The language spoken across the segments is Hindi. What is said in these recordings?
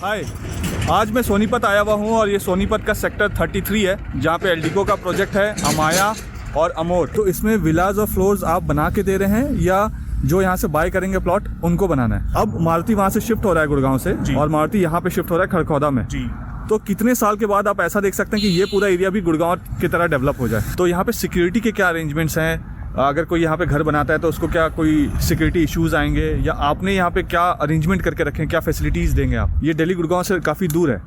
हाय, आज मैं सोनीपत आया हुआ हूँ और ये सोनीपत का सेक्टर 33 है जहाँ पे एल्डिको का प्रोजेक्ट है अमाया और अमोर। तो इसमें विलाज और फ्लोर्स आप बना के दे रहे हैं या जो यहाँ से बाय करेंगे प्लॉट उनको बनाना है? अब मारुति वहाँ से शिफ्ट हो रहा है गुड़गांव से और मारुति यहाँ पे शिफ्ट हो रहा है खड़खौदा में जी। तो कितने साल के बाद आप ऐसा देख सकते हैं कि ये पूरा एरिया भी गुड़गांव की तरह डेवलप हो जाए? तो यहाँ पे सिक्योरिटी के क्या अरेंजमेंट्स हैं? अगर कोई यहाँ पे घर बनाता है तो उसको क्या कोई सिक्योरिटी इश्यूज आएंगे या आपने यहाँ पे क्या अरेंजमेंट करके रखे हैं, क्या फैसिलिटीज़ देंगे आप? ये दिल्ली गुड़गांव से काफ़ी दूर है,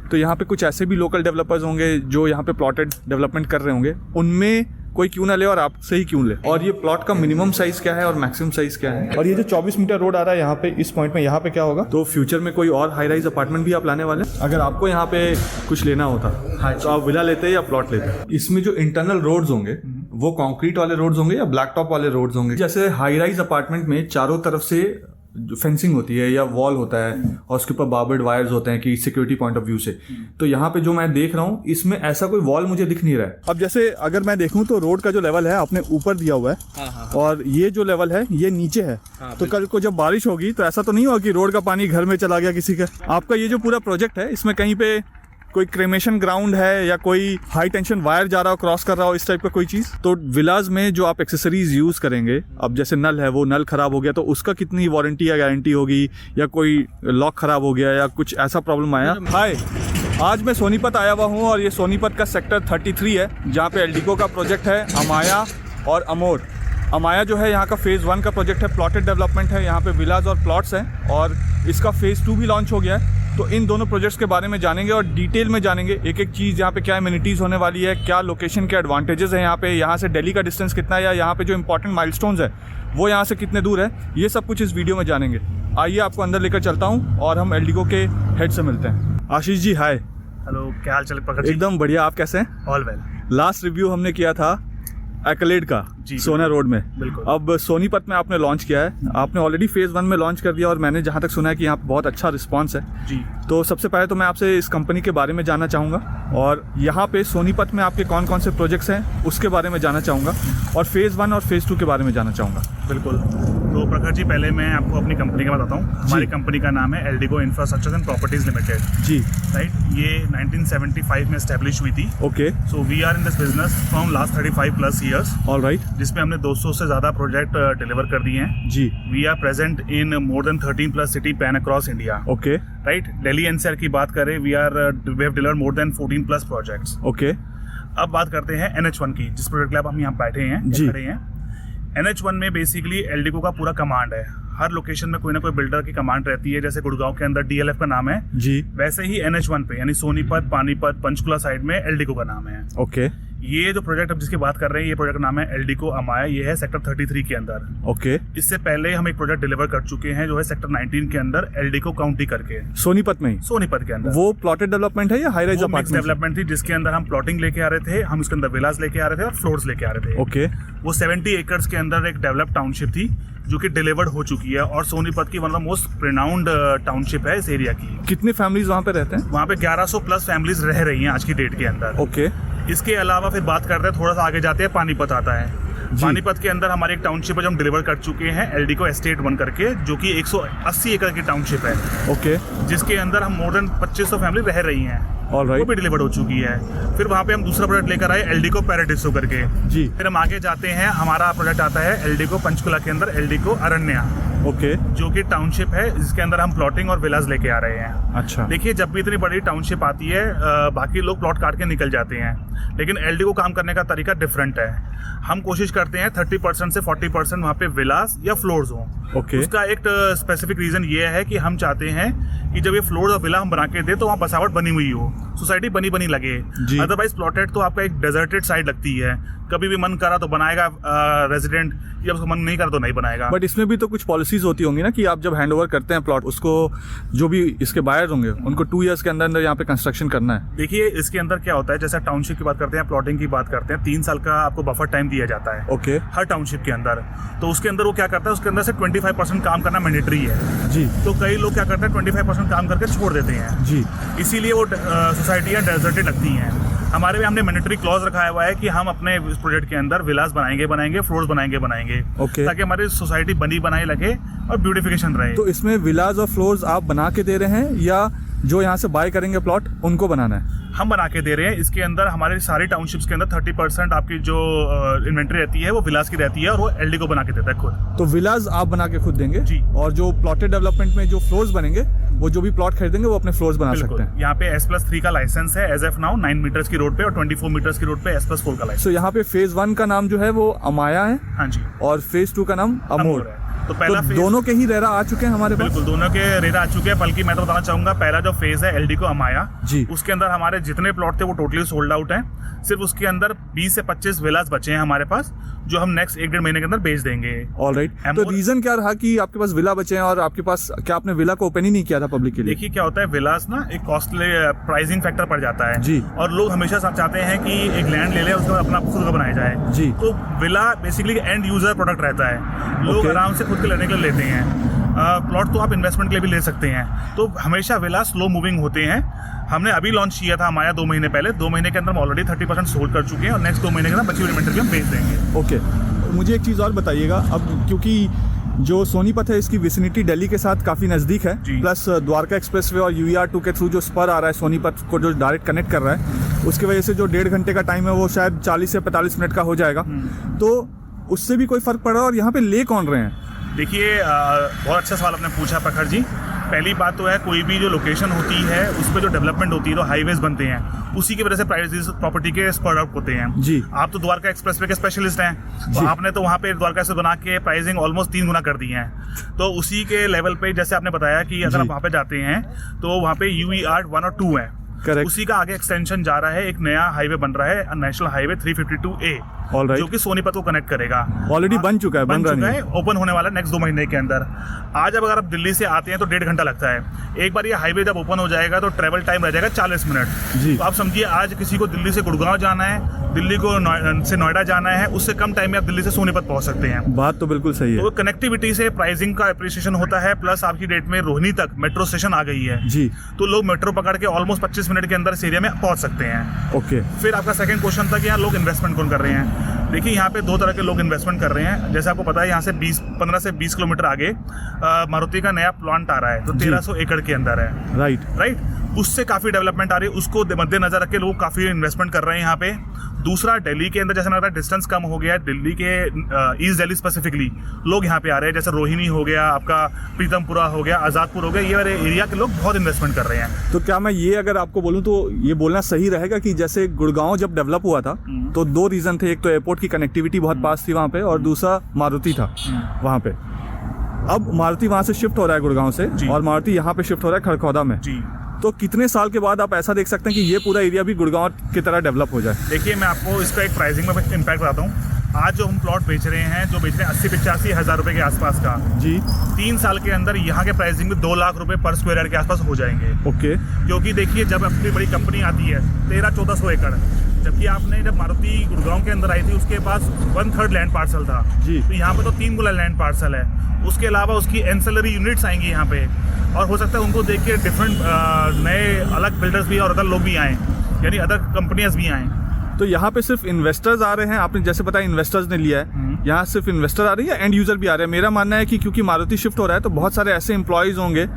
तो यहाँ पे कुछ ऐसे भी लोकल डेवलपर्स होंगे जो यहाँ पे प्लॉटेड डेवलपमेंट कर रहे होंगे, उनमें कोई क्यों ना ले और आपसे ही क्यों ले? और ये प्लॉट का मिनिमम साइज क्या है और मैक्सिमम साइज क्या है? और ये जो 24 मीटर रोड आ रहा है यहाँ पे इस पॉइंट में, यहाँ पे क्या होगा? तो फ्यूचर में कोई और हाई राइज अपार्टमेंट भी आप लाने वाले? अगर आपको यहाँ पे कुछ लेना होता तो आप विला लेते या प्लॉट लेते? इसमें जो इंटरनल रोड्स होंगे वो कंक्रीट वाले रोड्स होंगे या ब्लैक टॉप वाले रोड्स होंगे? जैसे हाई राइज अपार्टमेंट में चारों तरफ से जो फेंसिंग होती है या वॉल होता है और उसके ऊपर बार्बर्ड वायर्स होते हैं कि सिक्योरिटी पॉइंट ऑफ व्यू से, तो यहाँ पे जो मैं देख रहा हूँ इसमें ऐसा कोई वॉल मुझे दिख नहीं रहा है। अब जैसे अगर मैं देखूँ तो रोड का जो लेवल है आपने ऊपर दिया हुआ है और ये जो लेवल है ये नीचे है, तो कल को जब बारिश होगी तो ऐसा तो नहीं होगा कि रोड का पानी घर में चला गया किसी का? आपका ये जो पूरा प्रोजेक्ट है इसमें कहीं पे कोई क्रेमेशन ग्राउंड है या कोई हाई टेंशन वायर जा रहा हो, क्रॉस कर रहा हो, इस टाइप का कोई चीज? तो विलाज में जो आप एक्सेसरीज यूज करेंगे, अब जैसे नल है वो नल खराब हो गया तो उसका कितनी वारंटी या गारंटी होगी, या कोई लॉक खराब हो गया या कुछ ऐसा प्रॉब्लम आया? हाय, आज मैं सोनीपत आया हुआ हूँ और ये सोनीपत का सेक्टर 33 है जहाँ पे एल्डिको का प्रोजेक्ट है अमाया और अमोर। अमाया जो है यहाँ का फेज़ 1 का प्रोजेक्ट है, प्लॉटेड डेवलपमेंट है, यहाँ पे विलाज और प्लॉट्स हैं और इसका फेज़ 2 भी लॉन्च हो गया है। तो इन दोनों प्रोजेक्ट्स के बारे में जानेंगे और डिटेल में जानेंगे एक एक चीज़, यहाँ पे क्या एमिनिटीज़ होने वाली है, क्या लोकेशन के एडवांटेजेस हैं यहाँ से दिल्ली का डिस्टेंस कितना है, या यहाँ पे जो इंपॉर्टेंट माइलस्टोन्स है वो यहाँ से कितने दूर है, ये सब कुछ इस वीडियो में जानेंगे। आइए आपको अंदर लेकर चलता हूँ और हम एल्डिको के हेड से मिलते हैं। आशीष जी हाय। हेलो, क्या हाल चाल प्रकाश? एकदम बढ़िया, आप कैसे हैं? All well. लास्ट रिव्यू हमने किया था एक्लेड का सोना रोड में, बिल्कुल। अब सोनीपत में आपने लॉन्च किया है, आपने ऑलरेडी फेज़ 1 में लॉन्च कर दिया और मैंने जहाँ तक सुना है कि यहाँ पे बहुत अच्छा रिस्पांस है जी। तो सबसे पहले तो मैं आपसे इस कंपनी के बारे में जानना चाहूँगा और यहाँ पे सोनीपत में आपके कौन कौन से प्रोजेक्ट्स हैं उसके बारे में जानना चाहूँगा और फेज़ 1 और फेज़ 2 के बारे में जानना चाहूँगा। बिल्कुल। तो प्रकाश जी, पहले मैं आपको अपनी कंपनी का बताता हूँ। हमारी कंपनी का नाम है Eldeco infrastructure and properties limited ji, right. ये 1975 में एस्टेब्लिश हुई थी। Okay. So we are in this business from last 35+ years. All right. जिसमें हमने 200 से ज़्यादा प्रोजेक्ट डिलीवर कर दिए हैं जी। We are present in more than 13+ city pan across India. Okay, right. Delhi NCR की बात करें, we have delivered more than 14+ projects. Okay. अब बात करते हैं NH1 की, जिस प्रोजेक्ट के लिए हम यहाँ बैठे हैं जी। खड़े हैं। NH1 में बेसिकली एल्डिको का पूरा कमांड है। हर लोकेशन में कोई ना कोई बिल्डर की कमांड रहती है। जैसे गुड़गांव के अंदर DLF का नाम है जी, वैसे ही NH1 पे यानी सोनीपत, पानीपत, पंचकुला साइड में एल्डिको का नाम है। ओके। ये जो प्रोजेक्ट अब जिसकी बात कर रहे हैं, ये प्रोजेक्ट का नाम है एल्डिको अमाया। ये है सेक्टर 33 के अंदर। ओके। इससे पहले हम एक प्रोजेक्ट डिलीवर कर चुके हैं जो है सेक्टर 19 के अंदर, एल्डिको काउंटी करके, सोनीपत में ही। सोनीपत के अंदर वो प्लॉटेड डेवलपमेंट है या हाई राइज अपार्टमेंट डेवलपमेंट थी, जिसके अंदर हम प्लॉटिंग लेके आ रहे थे, हम उसके अंदर विलास लेके आ रहे थे और फ्लोर्स लेके आ रहे थे। ओके। वो 70 एकर्स के अंदर एक डेवलप टाउनशिप थी जो कि डिलीवर्ड हो चुकी है और सोनीपत की one of the most renowned township है इस एरिया की। कितने फैमिलीज वहाँ पे रहते हैं? वहाँ पे 1100+ फैमिलीज रह रही हैं आज की डेट के अंदर। ओके। इसके अलावा फिर बात करते हैं, थोड़ा सा आगे जाते हैं, पानीपत आता है। पानीपत के अंदर हमारी एक टाउनशिप है जो हम डिलीवर कर चुके हैं, एल्डिको एस्टेट 1 करके, जो कि 180 एकड़ की टाउनशिप है। ओके। जिसके अंदर हम मोर देन 2500 फैमिली रह रही हैं। Right. वो भी डिलीवर्ड हो चुकी है। फिर वहाँ पे हम दूसरा प्रोजेक्ट लेकर आए एल्डिको पैराडिसो करके जी। फिर हम आगे जाते हैं, हमारा प्रोजेक्ट आता है एल्डिको पंचकुला के अंदर, एल्डिको अरण्या। ओके। जो कि टाउनशिप है जिसके अंदर हम प्लॉटिंग और विलाज लेके आ रहे हैं। अच्छा। देखिए, जब भी इतनी बड़ी टाउनशिप आती है बाकी लोग प्लॉट काट के निकल जाते हैं, लेकिन एल्डिको काम करने का तरीका डिफरेंट है। हम कोशिश करते हैं 30% से 40% वहाँ पे विलास या फ्लोर्स हों। ओके। उसका एक स्पेसिफिक रीजन ये है कि हम चाहते हैं कि जब ये फ्लोर और विला हम बना के दे तो वहाँ बसावट बनी हुई हो, सोसाइटी बनी लगे। अदरवाइज प्लॉटेड तो आपका एक डेजर्टेड साइड लगती है, कभी भी मन करा तो बनाएगा रेजिडेंट, या उसको मन नहीं करा तो नहीं बनाएगा। बट इसमें भी तो कुछ पॉलिसीज होती होंगी ना कि आप जब हैंड ओवर करते हैं प्लॉट, उसको जो भी इसके बायर्स होंगे उनको 2 ईयर्स के अंदर यहाँ पे कंस्ट्रक्शन करना है। देखिए, इसके अंदर क्या होता है, जैसे टाउनशिप की बात करते हैं, प्लॉटिंग की बात करते हैं, 3 साल का आपको बफर टाइम दिया जाता है। ओके। हर टाउनशिप के अंदर, तो उसके अंदर वो क्या करता है, उसके अंदर से 25% काम करना मैंडेटरी है जी। तो कई लोग क्या करते हैं 25% काम करके छोड़ देते हैं जी, इसीलिए वो सोसाइटियाँ डेजर्टेड लगती हैं। हमारे भी हमने मैंडेटरी क्लॉज रखा हुआ है कि हम अपने इस प्रोजेक्ट के अंदर विलास बनाएंगे, फ्लोर्स बनाएंगे okay. ताकि हमारी सोसाइटी बनाई लगे और ब्यूटिफिकेशन रहे। तो इसमें विलास और फ्लोर्स आप बना के दे रहे हैं या जो यहाँ से बाय करेंगे प्लॉट उनको बनाना है? हम बना के दे रहे हैं। इसके अंदर हमारे सारी टाउनशिप्स के अंदर 30% आपकी जो इन्वेंट्री रहती है वो विलास की रहती है और वो एलडी को बना के देता है खुद। तो विलास आप बना के खुद देंगे जी। और जो प्लॉटेड डेवलपमेंट में जो फ्लोर्स बनेंगे वो जो भी प्लॉट खरीदेंगे वो अपने फ्लोर्स बना सकते हैं। यहाँ पे S+3 का लाइसेंस है एज ऑफ नाउ 9 मीटर्स की रोड पे और 24 मीटर्स की रोड पे S+4 का लाइसेंस। तो यहाँ पे फेज 1 का नाम जो है वो अमाया है। हाँ जी। और फेज 2 का नाम अमोर है। तो पहला तो दोनों के ही रेरा आ चुके हैं हमारे पास? बिल्कुल, दोनों के रेरा आ चुके हैं। बल्कि मैं तो बताना चाहूंगा, पहला जो फेज है एलडी को अमाया जी, उसके अंदर हमारे जितने प्लॉट थे वो टोटली सोल्ड आउट हैं। सिर्फ उसके अंदर 20 से 25 विलास बचे हैं हमारे पास, जो हम नेक्स्ट 1-1.5 महीने के अंदर बेच देंगे। ऑलराइट। तो रीजन क्या रहा कि आपके पास विला बचे हैं और आपके पास, क्या आपने विला को ओपन ही नहीं किया था पब्लिक के लिए? देखिए क्या होता है, विलास ना एक कॉस्टली प्राइसिंग फैक्टर पड़ जाता है जी, और लोग हमेशा चाहते हैं कि एक लैंड ले ले उसके बाद अपना खुद का बनाया जाए जी। तो villa basically and user product रहता है। लोग आराम से खुद के लेने के लिए लेते हैं। प्लॉट तो आप इन्वेस्टमेंट के लिए भी ले सकते हैं। तो हमेशा विला स्लो मूविंग होते हैं। हमने अभी लॉन्च किया था हमारा 2 महीने पहले। 2 महीने के अंदर हम ऑलरेडी 30% सोल्ड कर चुके हैं और नेक्स्ट 2 महीने के अंदर बची हुई इन्वेंटरी हम बेच देंगे। ओके, मुझे एक चीज़ और बताइएगा। अब क्योंकि जो सोनीपत है इसकी विसिनिटी दिल्ली के साथ काफ़ी नज़दीक है, प्लस द्वारका एक्सप्रेसवे और UER2 के थ्रू जो स्पर आ रहा है सोनीपत को जो डायरेक्ट कनेक्ट कर रहा है, उसकी वजह से जो 1.5 घंटे का टाइम है वो शायद 40 से 45 मिनट का हो जाएगा। तो उससे भी कोई फ़र्क पड़ रहा है? और यहाँ पे ले कौन रहे हैं? देखिए बहुत अच्छा सवाल आपने पूछा प्रखर जी। पहली बात तो है, कोई भी जो लोकेशन होती है उस पर जो डेवलपमेंट होती है तो हाईवेज बनते हैं, उसी की वजह से प्राइसेस प्रॉपर्टी के स्प्रेड आउट होते हैं जी। आप तो द्वारका एक्सप्रेसवे के स्पेशलिस्ट हैं, तो आपने तो वहाँ पे द्वारका से बना के प्राइसिंग ऑलमोस्ट 3 गुना कर दी है। तो उसी के लेवल पे जैसे आपने बताया कि अगर आप वहाँ पे जाते हैं तो वहाँ पे UER1 और 2 है, उसी का आगे एक्सटेंशन जा रहा है। एक नया हाईवे बन रहा है, नेशनल हाईवे 352A, जो कि सोनीपत को कनेक्ट करेगा। ऑलरेडी बन चुका है, बन रहा है, ओपन होने वाला है नेक्स्ट 2 महीने के अंदर। आज अगर आप दिल्ली से आते हैं तो 1.5 घंटा लगता है। एक बार ये हाईवे जब ओपन हो जाएगा तो ट्रेवल टाइम रह जाएगा 40 मिनट जी। तो आप समझिए, आज किसी को दिल्ली से गुड़गांव जाना है, दिल्ली को से नोएडा जाना है, उससे कम टाइम में आप दिल्ली से सोनीपत पहुंच सकते हैं। बात तो बिल्कुल सही है। तो कनेक्टिविटी से प्राइसिंग का एप्रिसिएशन होता है। प्लस आपकी डेट में रोहिणी तक मेट्रो स्टेशन आ गई है जी, तो लोग मेट्रो पकड़ के ऑलमोस्ट 25 मिनट के अंदर इस एरिया में पहुंच सकते हैं। ओके। फिर आपका सेकंड क्वेश्चन था कि यहाँ लोग इन्वेस्टमेंट कौन कर रहे हैं। देखिए यहाँ पे 2 तरह के लोग इन्वेस्टमेंट कर रहे हैं। जैसे आपको पता है, यहाँ से 15 से 20 किलोमीटर आगे मारुति का नया प्लांट आ रहा है, तो 1300 एकड़ के अंदर है। राइट। उससे काफ़ी डेवलपमेंट आ रही है, उसको मद्देनजर रख के लोग काफ़ी इन्वेस्टमेंट कर रहे हैं यहाँ पे। दूसरा, दिल्ली के अंदर जैसे लगता है डिस्टेंस कम हो गया है, दिल्ली के ईस्ट दिल्ली स्पेसिफिकली लोग यहाँ पे आ रहे हैं। जैसे रोहिणी हो गया, आपका प्रीतमपुरा हो गया, आज़ादपुर हो गया, ये वाले एरिया के लोग बहुत इन्वेस्टमेंट कर रहे हैं। तो क्या मैं ये अगर आपको बोलूँ तो ये बोलना सही रहेगा कि जैसे गुड़गांव जब डेवलप हुआ था तो 2 रीज़न थे, एक तो एयरपोर्ट की कनेक्टिविटी बहुत पास थी वहाँ पे, और दूसरा मारुति था वहाँ पे। अब मारुति वहाँ से शिफ्ट हो रहा है गुड़गांव से, और मारुति यहाँ पे शिफ्ट हो रहा है खड़खौदा में जी। तो कितने साल के बाद आप ऐसा देख सकते हैं कि ये पूरा एरिया भी गुड़गांव की तरह डेवलप हो जाए? देखिए, मैं आपको इसका एक प्राइसिंग में इम्पैक्ट बताता हूँ। आज जो हम प्लॉट बेच रहे हैं, जो बेच रहे हैं 80-85 हज़ार रुपये के आसपास का जी, 3 साल के अंदर यहाँ के प्राइसिंग में 2 लाख रुपए पर स्क्वायर यार्ड के आसपास हो जाएंगे। ओके। क्योंकि देखिए, जब अपनी बड़ी कंपनी आती है 1300-1400 एकड़, जबकि आपने जब मारुति गुड़गांव के अंदर आई थी उसके पास 1/3 लैंड पार्सल था जी। तो यहाँ पे तो 3 गुना लैंड पार्सल है। उसके अलावा उसकी एंसेलरी यूनिट्स आएंगी यहाँ पे, और हो सकता है उनको देख के डिफरेंट नए अलग बिल्डर्स भी और अदर लोग भी आएँ, यानी अदर कंपनियाज भी आएँ। तो यहाँ पे सिर्फ इन्वेस्टर्स आ रहे हैं? आपने जैसे बताया इन्वेस्टर्स ने लिया है, यहाँ सिर्फ इन्वेस्टर आ रही है, एंड यूजर भी आ रहे हैं? मेरा मानना है कि क्योंकि मारुति शिफ्ट हो रहा है तो बहुत सारे ऐसे एम्प्लॉयज़ होंगे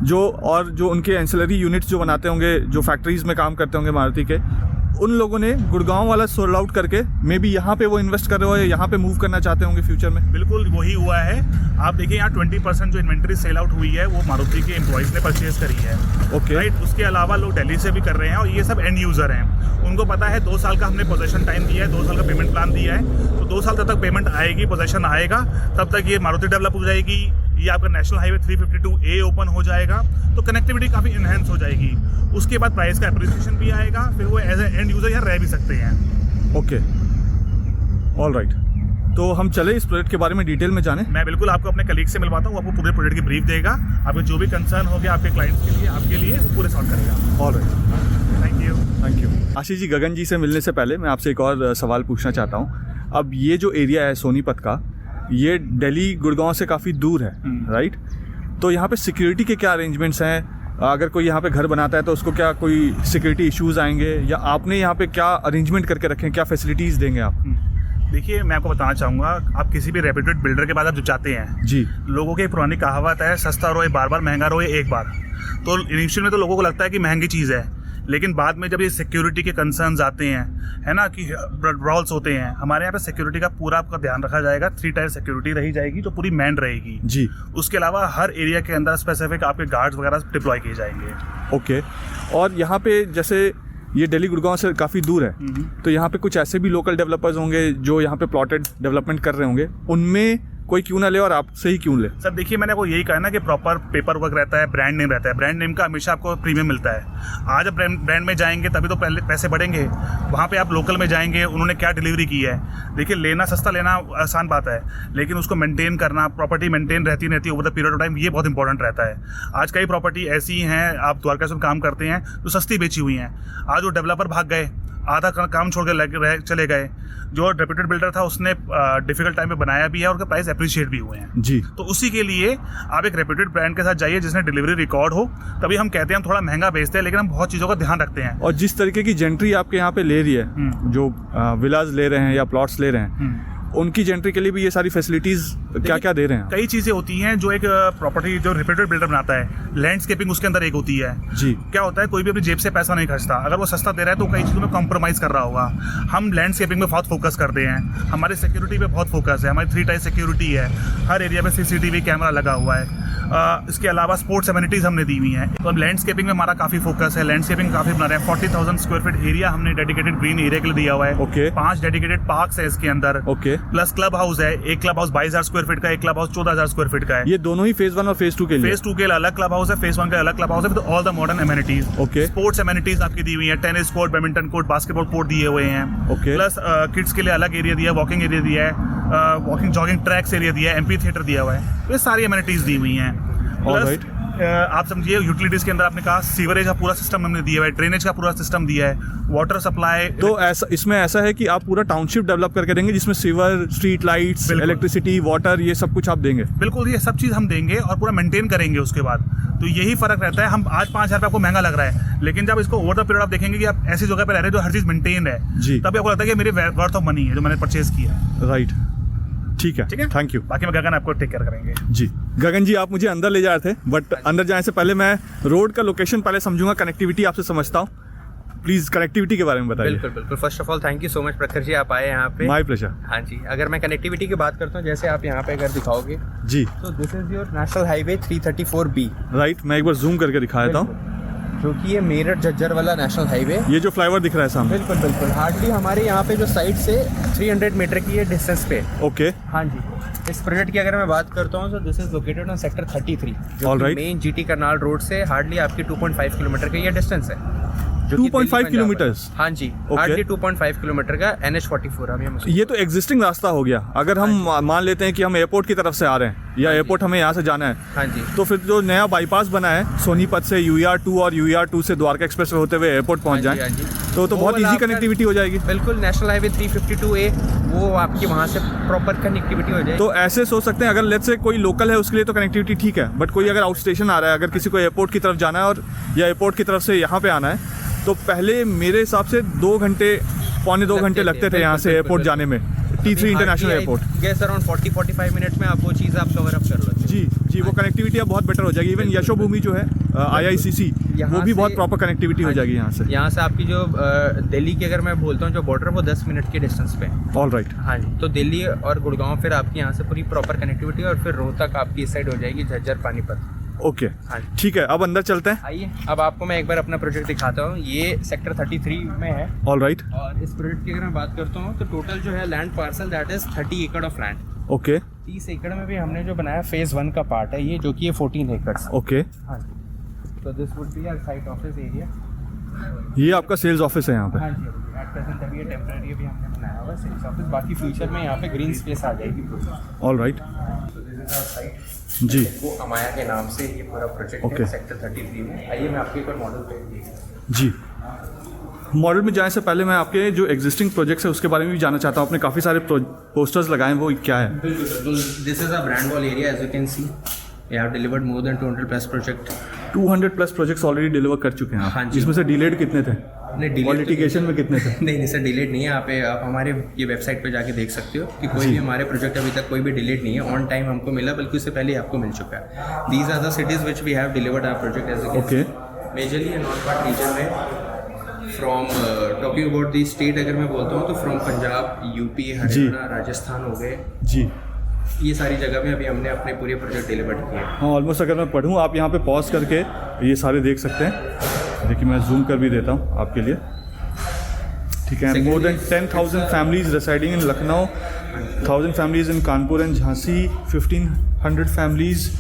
जो उनके एंसिलरी यूनिट्स जो बनाते होंगे, जो फैक्ट्रीज में काम करते होंगे मारुति के, उन लोगों ने गुड़गांव वाला सोल्ड आउट करके मे बी यहाँ पे वो इन्वेस्ट कर रहे हो या यहाँ पे मूव करना चाहते होंगे फ्यूचर में। बिल्कुल वही हुआ है। आप देखिए, यहाँ 20% जो इन्वेंट्री सेल आउट हुई है वो मारुति के एम्प्लॉयज़ ने परचेज करी है। ओके। राइट। उसके अलावा लोग दिल्ली से भी कर रहे हैं, और ये सब एंड यूज़र हैं। उनको पता है 2 साल का हमने पोजेशन टाइम दिया है, 2 साल का पेमेंट प्लान दिया है, तो 2 साल तक पेमेंट आएगी, पोजेशन आएगा, तब तक ये मारुति डेवलप हो जाएगी, ये आपका नेशनल हाईवे 352A ओपन हो जाएगा, तो कनेक्टिविटी काफ़ी इन्हेंस हो जाएगी। उसके बाद प्राइस का एप्रिसिएशन भी आएगा, फिर वो एज ए एंड यूज़र यहाँ रह भी सकते हैं। Okay, all right. तो हम चले इस प्रोजेक्ट के बारे में डिटेल में जाने। मैं बिल्कुल आपको अपने कलीग से मिलवाता हूँ, आपको पूरे प्रोजेक्ट की ब्रीफ देगा, आपके जो भी कंसर्न हो गया आपके क्लाइंट्स के लिए, आपके लिए, वो पूरे सॉल्व करेगा। All right, thank you. Ashish ji, Gagan ji से मिलने से पहले मैं आपसे एक और सवाल पूछना चाहता हूँ। अब ये जो एरिया है सोनीपत का, ये दिल्ली गुड़गांव से काफ़ी दूर है, राइट? तो यहाँ पे सिक्योरिटी के क्या अरेंजमेंट्स हैं? अगर कोई यहाँ पे घर बनाता है तो उसको क्या कोई सिक्योरिटी इश्यूज़ आएंगे, या आपने यहाँ पे क्या अरेंजमेंट करके रखे हैं, क्या फैसिलिटीज़ देंगे आप? देखिए मैं आपको बताना चाहूँगा, आप किसी भी रेप्यूटेड बिल्डर के पास आप जो चाहते हैं जी, लोगों की एक पुरानी कहावत है, सस्ता रोए बार बार, महंगा रोए एक बार। तो इनिशियल में तो लोगों को लगता है कि महंगी चीज़ है, लेकिन बाद में जब ये सिक्योरिटी के कंसर्न्स आते हैं, है ना, कि ब्रॉल्स होते हैं, हमारे यहाँ पे सिक्योरिटी का पूरा आपका ध्यान रखा जाएगा। 3 टायर सिक्योरिटी रही जाएगी जो पूरी मैन रहेगी जी। उसके अलावा हर एरिया के अंदर स्पेसिफिक आपके गार्ड्स वगैरह डिप्लॉय किए जाएंगे। ओके। और यहाँ पे जैसे ये दिल्ली गुड़गांव से काफ़ी दूर है, तो यहाँ पे कुछ ऐसे भी लोकल डेवलपर्स होंगे जो यहाँ पे प्लॉटेड डेवलपमेंट कर रहे होंगे, उनमें कोई क्यों ना ले और आपसे ही क्यों ले? सर देखिए, मैंने आपको यही कहा ना कि प्रॉपर पेपर वर्क रहता है, ब्रांड नेम रहता है। ब्रांड नेम का हमेशा आपको प्रीमियम मिलता है। आज आप ब्रांड में जाएंगे तभी तो पहले पैसे बढ़ेंगे। वहाँ पे आप लोकल में जाएंगे, उन्होंने क्या डिलीवरी की है। देखिए, लेना सस्ता लेना आसान बात है, लेकिन उसको मेंटेन करना, प्रॉपर्टी मेंटेन रहती over the period of time, ये बहुत इंपॉर्टेंट रहता है। आज कई प्रॉपर्टी ऐसी हैं, आप द्वारका से काम करते हैं, जो सस्ती बेची हुई हैं। आज वो डेवलपर भाग गए, आधा काम छोड़ के चले गए। जो रेप्यूटेड बिल्डर था उसने डिफिकल्ट टाइम पे बनाया भी है और उसके प्राइस अप्रिशिएट भी हुए हैं जी। तो उसी के लिए आप एक रेप्यूटेड ब्रांड के साथ जाइए जिसने डिलीवरी रिकॉर्ड हो। तभी हम कहते हैं हम थोड़ा महंगा बेचते हैं, लेकिन हम बहुत चीज़ों का ध्यान रखते हैं। और जिस तरीके की जेंट्री आपके यहाँ पे ले रही है, जो विलाज ले रहे हैं या प्लॉट्स ले रहे हैं, उनकी जेंट्री के लिए भी ये सारी फैसिलिटीज क्या क्या दे रहे हैं? कई चीज़ें होती हैं जो एक प्रॉपर्टी जो रेप्यूटेड बिल्डर बनाता है। लैंडस्केपिंग उसके अंदर एक होती है जी। क्या होता है, कोई भी अपनी जेब से पैसा नहीं खर्चता। अगर वो सस्ता दे रहा है तो कई चीज़ों में कॉम्प्रोमाइज़ कर रहा होगा। हम लैंडस्केपिंग में बहुत फोकस करते हैं, हमारी सिक्योरिटी पे बहुत फोकस है। हमारी 3 टायर सिक्योरिटी है, हर एरिया में CCTV कैमरा लगा हुआ है। इसके अलावा स्पोर्ट्स एमिनिटीज़ हमने दी हुई हैं। तो लैंडस्केपिंग में हमारा काफ़ी फोकस है। लैंडस्केपिंग काफ़ी बना रहे हैं। 40,000 स्क्वायर फीट एरिया हमने डेडिकेटेड ग्रीन एरिया के लिए दिया हुआ है। ओके। 5 डेडिकेटेड पार्क्स है इसके अंदर। ओके। प्लस क्लब हाउस है। एक क्लब हाउस 22,000 स्क्वायर फीट का, एक क्लब हाउस 14,000 स्क्वायर फीट का है। ये दोनों ही फेज 1 और फेज 2 के लिए? फेज 2 के लिए अलग क्लब हाउस है, फेज 1 का अलग क्लब हाउस है, with all the modern amenities. Okay. Sports amenities आपकी दी हुई है, tennis court, badminton court, basketball court दिए हुए हैं। ओके। प्लस किड्स के लिए अलग एरिया दिया है, वॉकिंग एरिया दिया है, वॉकिंग जॉगिंग ट्रैक्स एरिया दिया है, एम्पी थिएटर दिया हुआ है। ये सारी एमिनिटीज दी हुई हैं। प्लस आप समझिए यूटिलिटीज के अंदर आपने कहा सीवरेज का पूरा सिस्टम हमने दिया है, ड्रेनेज का पूरा सिस्टम दिया है, वाटर सप्लाई। तो ऐसा इसमें ऐसा है कि आप पूरा टाउनशिप डेवलप करके देंगे जिसमें sewer, street lights, electricity, water, ये सब कुछ आप देंगे? बिल्कुल, ये सब चीज़ हम देंगे और पूरा मेंटेन करेंगे उसके बाद। तो यही फर्क रहता है। हम आज 5,000 आपको महंगा लग रहा है, लेकिन जब इसको ओवर द पीरियड आप देखेंगे कि आप ऐसी जगह पर रह रहे हैं जो हर चीज़ मेंटेन है जी, तब आपको लगता है कि मेरे वर्थ ऑफ मनी है जो मैंने परचेज किया है। राइट, ठीक है, थैंक यू। बाकी मैं गगन आपको टेक केयर करेंगे जी। गगन जी, आप मुझे अंदर ले जा रहे थे, बट अंदर जाने से पहले मैं रोड का लोकेशन पहले समझूंगा, कनेक्टिविटी आपसे समझता हूँ। प्लीज़ कनेक्टिविटी के बारे में बताइए। बिल्कुल बिल्कुल। First of all thank you so much प्रखर जी, आप आए यहाँ पे। My pleasure. हाँ जी, अगर मैं कनेक्टिविटी की बात करता हूँ, जैसे आप यहाँ पे अगर दिखाओगे जी, तो this is your national highway 334B। Right, मैं एक बार जूम करके दिखा देता हूँ, जो कि ये मेरठ झज्जर वाला नेशनल हाईवे। ये जो फ्लाईओवर दिख रहा है सामने। बिल्कुल बिल्कुल। हार्डली हमारे यहाँ पे जो साइड से 300 मीटर की ये डिस्टेंस पे। ओके। हाँ जी। इस प्रोजेक्ट की अगर मैं बात करता हूँ तो this is located on sector 33, जो All right. Main GT Karnal road से हार्डली आपकी 2.5 किलोमीटर का ये डिस्टेंस है। 2.5 किलोमीटर्स? हाँ जी, हार्डली 2.5 किलोमीटर का NH44 हम ये तो एग्जिस्टिंग रास्ता हो गया। अगर हम मान लेते हैं कि हम एयरपोर्ट की तरफ से आ रहे हैं या एयरपोर्ट हमें यहाँ से जाना है, हाँ जी, तो फिर जो नया बाईपास बना है सोनीपत से UER2 और UER2 से द्वारका एक्सप्रेस होते हुए एयरपोर्ट पहुँच हाँ जाए जी, तो बहुत ईजी कनेक्टिविटी हो जाएगी। बिल्कुल। नेशनल हाईवे 352A वो आपकी वहाँ से प्रॉपर कनेक्टिविटी हो जाएगी। तो ऐसे सोच सकते हैं, अगर लेट्स से कोई लोकल है उसके लिए तो कनेक्टिविटी ठीक है, बट कोई अगर आउट स्टेशन आ रहा है, अगर किसी को एयरपोर्ट की तरफ जाना है और या एयरपोर्ट की तरफ से यहाँ पे आना है, तो पहले मेरे हिसाब से 2 घंटे, पौने 2 घंटे लगते थे यहाँ से एयरपोर्ट जाने में, T3 international airport. Guess around 40-45 minute में आप वो चीज़ आप कवर अप कर लो। जी जी, वो कनेक्टिविटी अब बहुत बेटर हो जाएगी। इवन यशोभूमि जो है IICC, वो भी बहुत प्रॉपर कनेक्टिविटी हो जाएगी यहाँ से। यहाँ से आपकी जो दिल्ली की अगर मैं बोलता हूँ जो बॉर्डर वो 10 मिनट के डिस्टेंस पे। All right. हाँ जी, तो दिल्ली और गुड़गांव फिर आपकी यहाँ से पूरी प्रॉपर कनेक्टिविटी और फिर रोहतक आपकी इस साइड हो जाएगी, झज्जर, पानीपत। ओके, हाँ ठीक है, अब अंदर चलते हैं। आइए, अब आपको मैं एक बार अपना प्रोजेक्ट दिखाता हूँ। ये सेक्टर 33 में है। All right. और इस प्रोजेक्ट की अगर मैं बात करता हूँ तो टोटल जो है लैंड पार्सल दैट इज 30 एकड़ ऑफ लैंड। ओके। 30 एकड़ में भी हमने जो बनाया फेज 1 का पार्ट है ये, जो कि ये 14 एकड़। ओके। हाँ जी, तो this would be our site office area. ये आपका सेल्स ऑफिस है यहाँ पे? हाँ जी, एट प्रेजेंट अभी ये टेम्परेरी अभी हमने बनाया हुआ है सेल्स ऑफिस। बाकी फ्यूचर में यहाँ पे ग्रीन स्पेस आ जाएगी। All right. तो दिस इज आवर साइट जी, वो अमाया के नाम से ये पूरा प्रोजेक्ट Okay. है सेक्टर 33 में। आइए मैं आपके एक और मॉडल पे दिखाता जी। मॉडल में जाने से पहले मैं आपके जो एग्जिस्टिंग प्रोजेक्ट्स है उसके बारे में भी जानना चाहता हूँ। आपने काफ़ी सारे पोस्टर्स लगाए हैं, वो क्या है? हूँ। बिल्कुल। This is a brand wall area, as you can see we have delivered more than 200 plus project. 200 plus projects already deliver कर चुके हैं आप। हाँ जी। इसमें से डिलेड कितने थे? नहीं, delete और तो लिटिगेशन में कितने थे? नहीं सर, डिलीट नहीं है। आप हमारे ये वेबसाइट पे जाके देख सकते हो कि कोई भी हमारे प्रोजेक्ट अभी तक कोई भी डिलीट नहीं है। ऑन टाइम हमको मिला, बल्कि उससे पहले ही आपको मिल चुका है। These are the cities which we have delivered our project as okay. Majorly north part region में from talking about the state अगर मैं बोलता हूँ तो फ्रॉम पंजाब, यूपी, हरियाणा, राजस्थान हो गए, जी, ये सारी जगह में अभी हमने अपने पूरे प्रोजेक्ट डिलीवर्ड किए हैं। हाँ ऑलमोस्ट अगर मैं पढ़ूँ, आप यहाँ पे पॉज करके ये सारे देख सकते हैं। देखिए मैं जूम कर भी देता हूँ आपके लिए, ठीक है। More than 10,000 families residing in Lucknow, 1,000 families in Kanpur and Jhansi, 1,500 families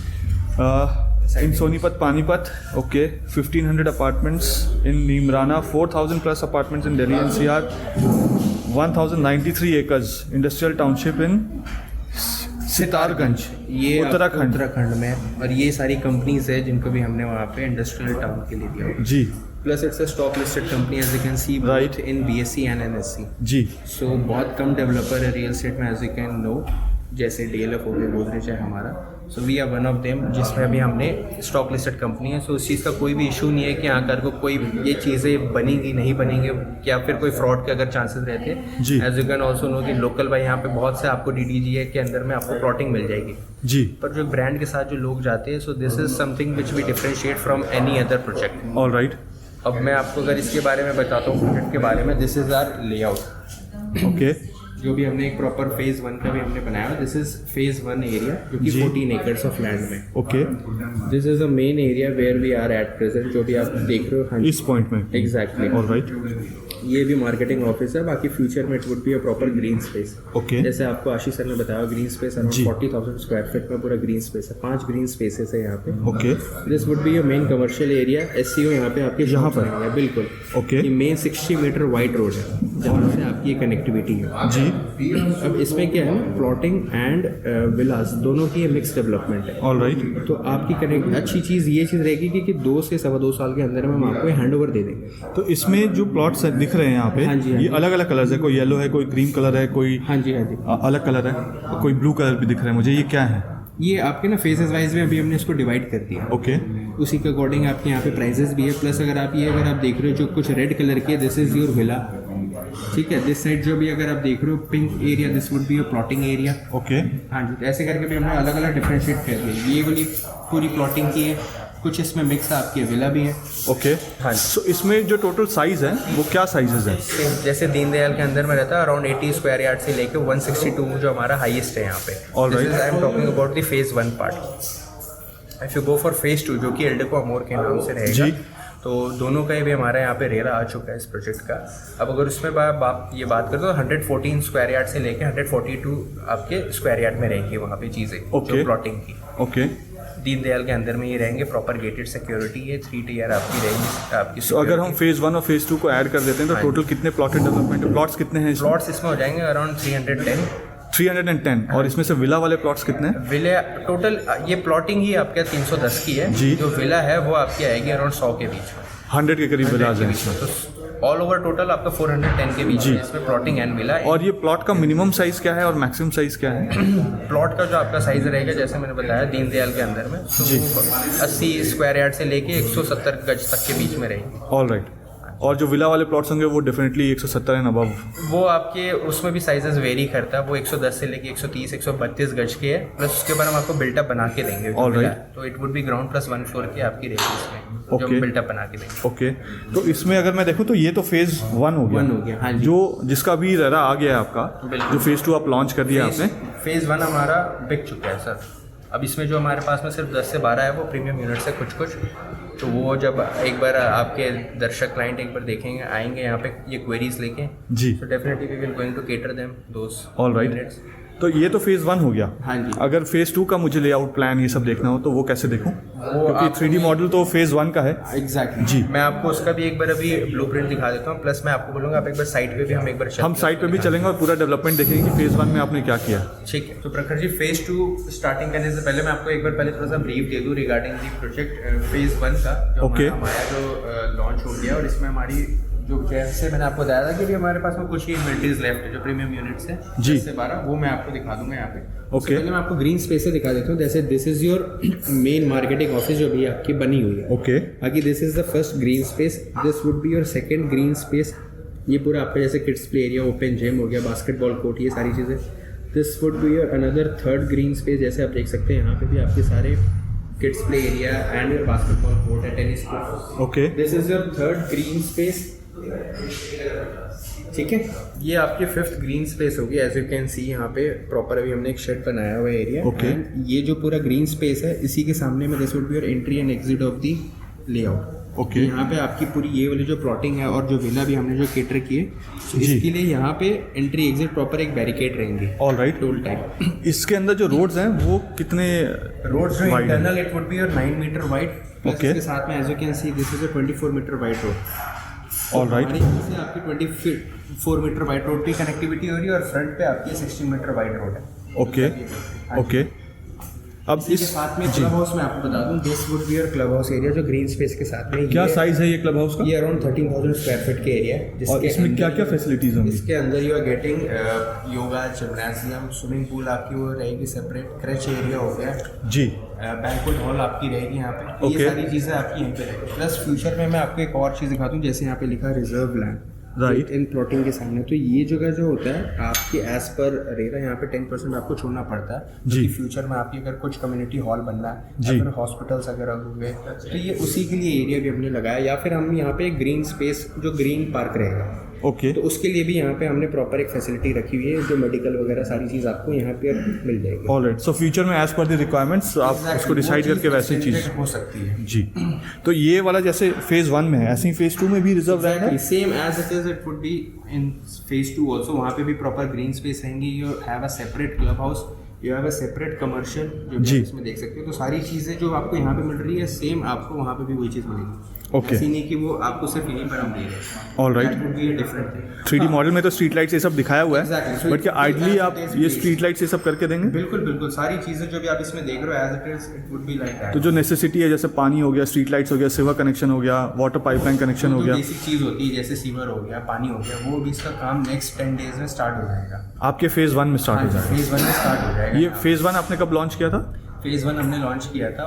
in Sonipat, Panipat, okay, 1,500 apartments in Neemrana, 4,000 plus apartments in Delhi NCR, 1,093 acres industrial township in Sitarganj, ये उत्तराखंड में। और ये सारी कंपनीज है जिनको भी हमने वहाँ पे इंडस्ट्रियल टाउन के लिए दिया। जी, plus it's a stock listed company as you can see, Right. In BSE and NSE। जी, सो बहुत कम डेवलपर है रियल एस्टेट में, एज यू कैन नो, जैसे DLF हो गया, गोदरेज है हमारा। So we are one of them, जिसमें अभी हमने स्टॉक लिस्टेड कंपनी है। सो उस चीज़ का कोई भी इशू नहीं है कि आकर को कोई ये चीज़ें बनेंगी नहीं बनेंगे, या फिर कोई फ्रॉड के अगर चांसेस रहते हैं। जी। As you can also know कि लोकल भाई यहाँ पे बहुत से आपको DDGA के अंदर में आपको प्लॉटिंग मिल जाएगी, जी, पर जो ब्रांड के साथ जो लोग जाते हैं, so this is something which we differentiate from any other project. All right, अब मैं आपको अगर इसके बारे में बताता हूँ प्रोजेक्ट के बारे में, this is are layout. Okay, जो भी हमने एक प्रॉपर फेज 1 का भी हमने बनाया, दिस इज फेज 1 एरिया जो कि जी। 14 एकर्स ऑफ लैंड में। Okay, this is a main area where we are at present, जो भी आप देख रहे हो। हाँ, इस पॉइंट में, एग्जैक्टली। ऑल राइट, ये भी मार्केटिंग ऑफिस है। बाकी फ्यूचर में it would be a proper green space. Okay, जैसे आपको आशीष सर ने बताया, ग्रीन स्पेस अराउंड जी। 40,000 स्क्वायर फीट में पूरा ग्रीन स्पेस है। 5 ग्रीन स्पेसेस है यहाँ पे। Okay, this would be a main commercial area. SCO यहाँ पे आपके यहाँ पर? है, बिल्कुल। ओके, ये मेन 60 मीटर वाइड रोड है जहाँ से आपकी ये कनेक्टिविटी है। जी, अब इसमें क्या है ना, प्लॉटिंग एंड विलास दोनों की मिक्स डेवलपमेंट है। ऑल राइट, तो आपकी कनेक्ट अच्छी चीज़ ये चीज़ रहेगी कि 2 से 2.25 साल के अंदर में हम आपको हैंड ओवर दे देंगे। तो इसमें जो प्लॉट्स दिख रहे हैं यहाँ पे, हाँ जी, हाँ ये जी। अलग अलग कलर्स है, कोई येलो है, कोई क्रीम कलर है, कोई हाँ जी, हाँ जी। अलग कलर है, कोई ब्लू कलर भी दिख रहा है मुझे। ये क्या है? ये आपके ना फेजेस वाइज में अभी हमने इसको डिवाइड कर दिया। ओके, उसी के अकॉर्डिंग आपके यहाँ पे प्राइजेस भी है। प्लस अगर आप देख रहे हो जो कुछ रेड कलर की, दिस इज योर विला, ठीक है। दिस साइड जो भी अगर आप देख रहे हो pink area, this would be your plotting area. Okay, हाँ जी, तो ऐसे करके भी हमने अलग अलग डिफरेंशिएट कर दिया। ये वाली पूरी प्लॉटिंग की है, कुछ इसमें मिक्स आपकी विला भी है। ओके, हाँ जी। सो इसमें जो टोटल साइज है वो क्या साइजेस हैं? जैसे दीनदयाल के अंदर में रहता है अराउंड 80 स्क्वायर यार्ड से लेके 162 जो हमारा हाईएस्ट है यहाँ पे। All right. I am talking about the phase 1 part. If you go for phase 2 जो कि एल्डेको अमोर के नाम से रहेगा, जी। तो दोनों का भी हमारे यहाँ पे रेरा आ चुका है इस प्रोजेक्ट का। अब अगर उसमें ये बात करें तो 114 स्क्वायर यार्ड से लेके 142 आपके स्क्वायर यार्ड में रहेंगी वहाँ पे चीज़ें, Okay. जो प्लॉटिंग की। ओके, दीनदयाल के अंदर में ये रहेंगे, प्रॉपर गेटेड सिक्योरिटी है, 3 टियर आपकी रहेंगी आपकी। तो अगर हम फेज 1 और फेज 2 को ऐड कर देते हैं तो हाँ टोटल कितने प्लॉटेड डेवलपमेंट प्लॉट्स कितने हैं इसमें? प्लॉट्स इसमें हो जाएंगे अराउंड 310। 310, और इसमें से विला वाले प्लॉट्स कितने हैं? विला टोटल ये प्लॉटिंग ही आपके 310 की है जी। जो विला है वो आपकी आएगी अराउंड 100 के बीच में, 100 के करीब विलाज हैं बीच में। इसमें। तो ऑल ओवर टोटल आपका 410 के बीच जी। में इसमें प्लॉटिंग एंड विला। और ये प्लॉट का मिनिमम साइज क्या है और मैक्सिमम साइज क्या है? प्लॉट का जो आपका साइज रहेगा जैसे मैंने बताया दीनदयाल के अंदर में, तो जी। 80 स्क्वायर यार्ड से लेके 170 गज तक के बीच में रहेगी। ऑल राइट, और जो विला वाले प्लॉट्स होंगे वो डेफिनेटली 170 एंड अबव। वो आपके उसमें भी साइजेस वेरी करता है, वो 110 से लेके 130 132 गज के है। प्लस उसके बाद हम आपको बिल्टअप बना के देंगे जो All मिला right. है। तो it would B ground plus 1 floor की आपकी रहेगी इसमें, जो Okay. हम बिल्टअप बना के देंगे। ओके, तो इसमें अगर मैं देखूँ तो ये तो फेज 1 हो गया। 1 हो गया, हाँ जी। जो जिसका भी रेरा आ गया है आपका, बिल्कुल। जो फेज 2 आप लॉन्च कर दिया आपने। फेज 1 हमारा बिक चुका है सर। अब इसमें जो हमारे पास में सिर्फ 10 से 12 है वो प्रीमियम यूनिट्स है कुछ, तो वो जब एक बार आपके दर्शक क्लाइंट एक बार देखेंगे, आएंगे यहाँ पे ये क्वेरीज लेके, जी, तो definitely we will going to cater them those all right. Units. तो ये तो फेज 1 हो गया। हाँ जी। अगर फेज 2 का मुझे लेआउट प्लान ये सब देखना हो तो वो कैसे देखूं? क्योंकि आप- 3D मॉडल तो फेज 1 का है। एग्जैक्टली जी। मैं आपको उसका भी एक बार अभी ब्लूप्रिंट दिखा देता हूँ। प्लस मैं आपको बोलूँगा आप एक बार साइट पे भी हम एक बार हम साइट पे भी चलेंगे और पूरा डेवलपमेंट देखेंगे कि फेज 1 में आपने क्या किया। ठीक है। तो प्रखर जी फेज 2 स्टार्टिंग करने से पहले मैं आपको एक बार पहले थोड़ा सा ब्रीफ दे दूँ रिगार्डिंग दी प्रोजेक्ट फेज 1 का जो Okay. हमारा जो लॉन्च हो गया, और इसमें हमारी जो जैसे मैंने आपको बताया था कि अभी हमारे पास में कुछ ही इन्वेंटरीज लेफ्ट है जो प्रीमियम यूनिट्स है जी। 10 से 12, वो मैं आपको दिखा दूंगा यहाँ पे। ओके। पहले मैं आपको ग्रीन स्पेस से दिखा देता हूँ। जैसे this is your main marketing office जो भी आपकी बनी हुई है। ओके। बाकी this is the first green space, this would be your second green space. ये पूरा आपका जैसे kids play area, open gym हो गया, बास्केटबॉल कोर्ट, ये सारी चीज़ें। This would be your another third green space. जैसे आप देख सकते हैं यहाँ पे भी आपके सारे kids play area and your basketball court है, tennis court. Okay. This is your third green space. ठीक है, ये आपके फिफ्थ ग्रीन स्पेस होगी। एज यू कैन सी यहाँ पे प्रॉपर अभी हमने एक शेड बनाया हुआ एरिया। Okay. ये जो पूरा ग्रीन स्पेस है इसी के सामने में this would be your entry and exit of the layout. Okay. यहाँ पे आपकी पूरी ये वाली जो प्लॉटिंग है और जो विला भी हमने जो केटर की है, तो जी। इसके लिए यहाँ पे एंट्री एग्जिट प्रॉपर एक बैरिकेड रहेंगे, ऑल राइट। Toll type. इसके अंदर जो रोड्स हैं वो कितने रोड्स जो wide है? Internal it would be your 9 metre wide. Okay. इसके साथ में as you can see this is a 24 metre wide road. All right. हमारे यहाँ से आपकी 24 मीटर वाइड रोड की कनेक्टिविटी हो रही है और फ्रंट पे आपकी 16 मीटर वाइड रोड है। ओके। ओके। अब इसी के इस साथ में क्लब हाउस मैं आपको बता दूं, this would be your club house area जो ग्रीन स्पेस के साथ में। क्या साइज है ये क्लब हाउस का? ये अराउंड 13,000 स्क्वायर फीट के एरिया है। और इसमें क्या क्या फैसिलिटीज होंगी? इसके अंदर you are getting yoga, gymnasium, swimming pool आपकी वो रहेगी सेपरेट, क्रच एरिया हो गया जी। बैंक्वेट हॉल आपकी रहेगी यहाँ पे। Okay. ये सारी चीज़ें आपकी यहीं पे रहेगी। प्लस फ्यूचर में मैं आपको एक और चीज़ दिखाता हूँ, जैसे यहाँ पे लिखा है रिजर्व लैंड Right. इन प्लॉटिंग के सामने। तो ये जगह जो होता है आपकी एज पर रेरा यहाँ पे 10% आपको छोड़ना पड़ता है, जी। क्योंकि फ्यूचर में आपकी अगर कुछ कम्युनिटी हॉल बनना है जी। या फिर हॉस्पिटल्स अगर हुए तो ये उसी के लिए एरिया भी हमने लगाया, या फिर हम यहाँ पे एक ग्रीन स्पेस जो ग्रीन पार्क रहेगा ओके। तो उसके लिए भी यहाँ पे हमने प्रॉपर एक फैसिलिटी रखी हुई है, जो मेडिकल वगैरह सारी चीज़ आपको यहाँ पे मिल जाएगी। All right. सो फ्यूचर में एज पर द रिक्वायरमेंट्स आप उसको डिसाइड करके वैसे चीज़ हो सकती है जी। तो ये वाला जैसे फेज 1 में है, ऐसे ही फेज 2 में भी रिजर्व लैंड है? Same as it is it would be in phase 2 also. वहाँ पे भी प्रॉपर ग्रीन स्पेस रहेंगी। You have a separate club house, you have a separate commercial जो जी। आप इसमें देख सकते हो। तो सारी चीज़ें जो आपको यहाँ पे मिल रही है सेम आपको वहाँ पे भी वही चीज़ मिलेगी। Okay. ऐसी नहीं कि वो आपको सिर्फ यहीं पर हम दे रहे हैं। All right. That would be a different thing. 3D model में तो स्ट्रीट लाइट्स ये सब दिखाया हुआ है, Exactly. So बट क्या it- आइडली as आप it is ये based. स्ट्रीट लाइट्स ये सब करके देंगे? बिल्कुल बिल्कुल, सारी चीज़ें जो भी आप इसमें देख रहे हो as it is it would be like that. तो जो नेसेसिटी है जैसे पानी हो गया, स्ट्रीट लाइट्स हो गया, सेवा कनेक्शन हो गया, वाटर पाइपलाइन कनेक्शन हो जो गया, बेसिक चीज़ होती है जैसे सीवर हो गया, पानी हो गया, वो भी इसका काम नेक्स्ट 10 डेज में स्टार्ट हो जाएगा। आपके फेज 1 में स्टार्ट हो जाएगा। फेज 1 में स्टार्ट हो जाएगा। ये फेज 1 आपने कब लॉन्च किया था? फेज 1 हमने लॉन्च किया था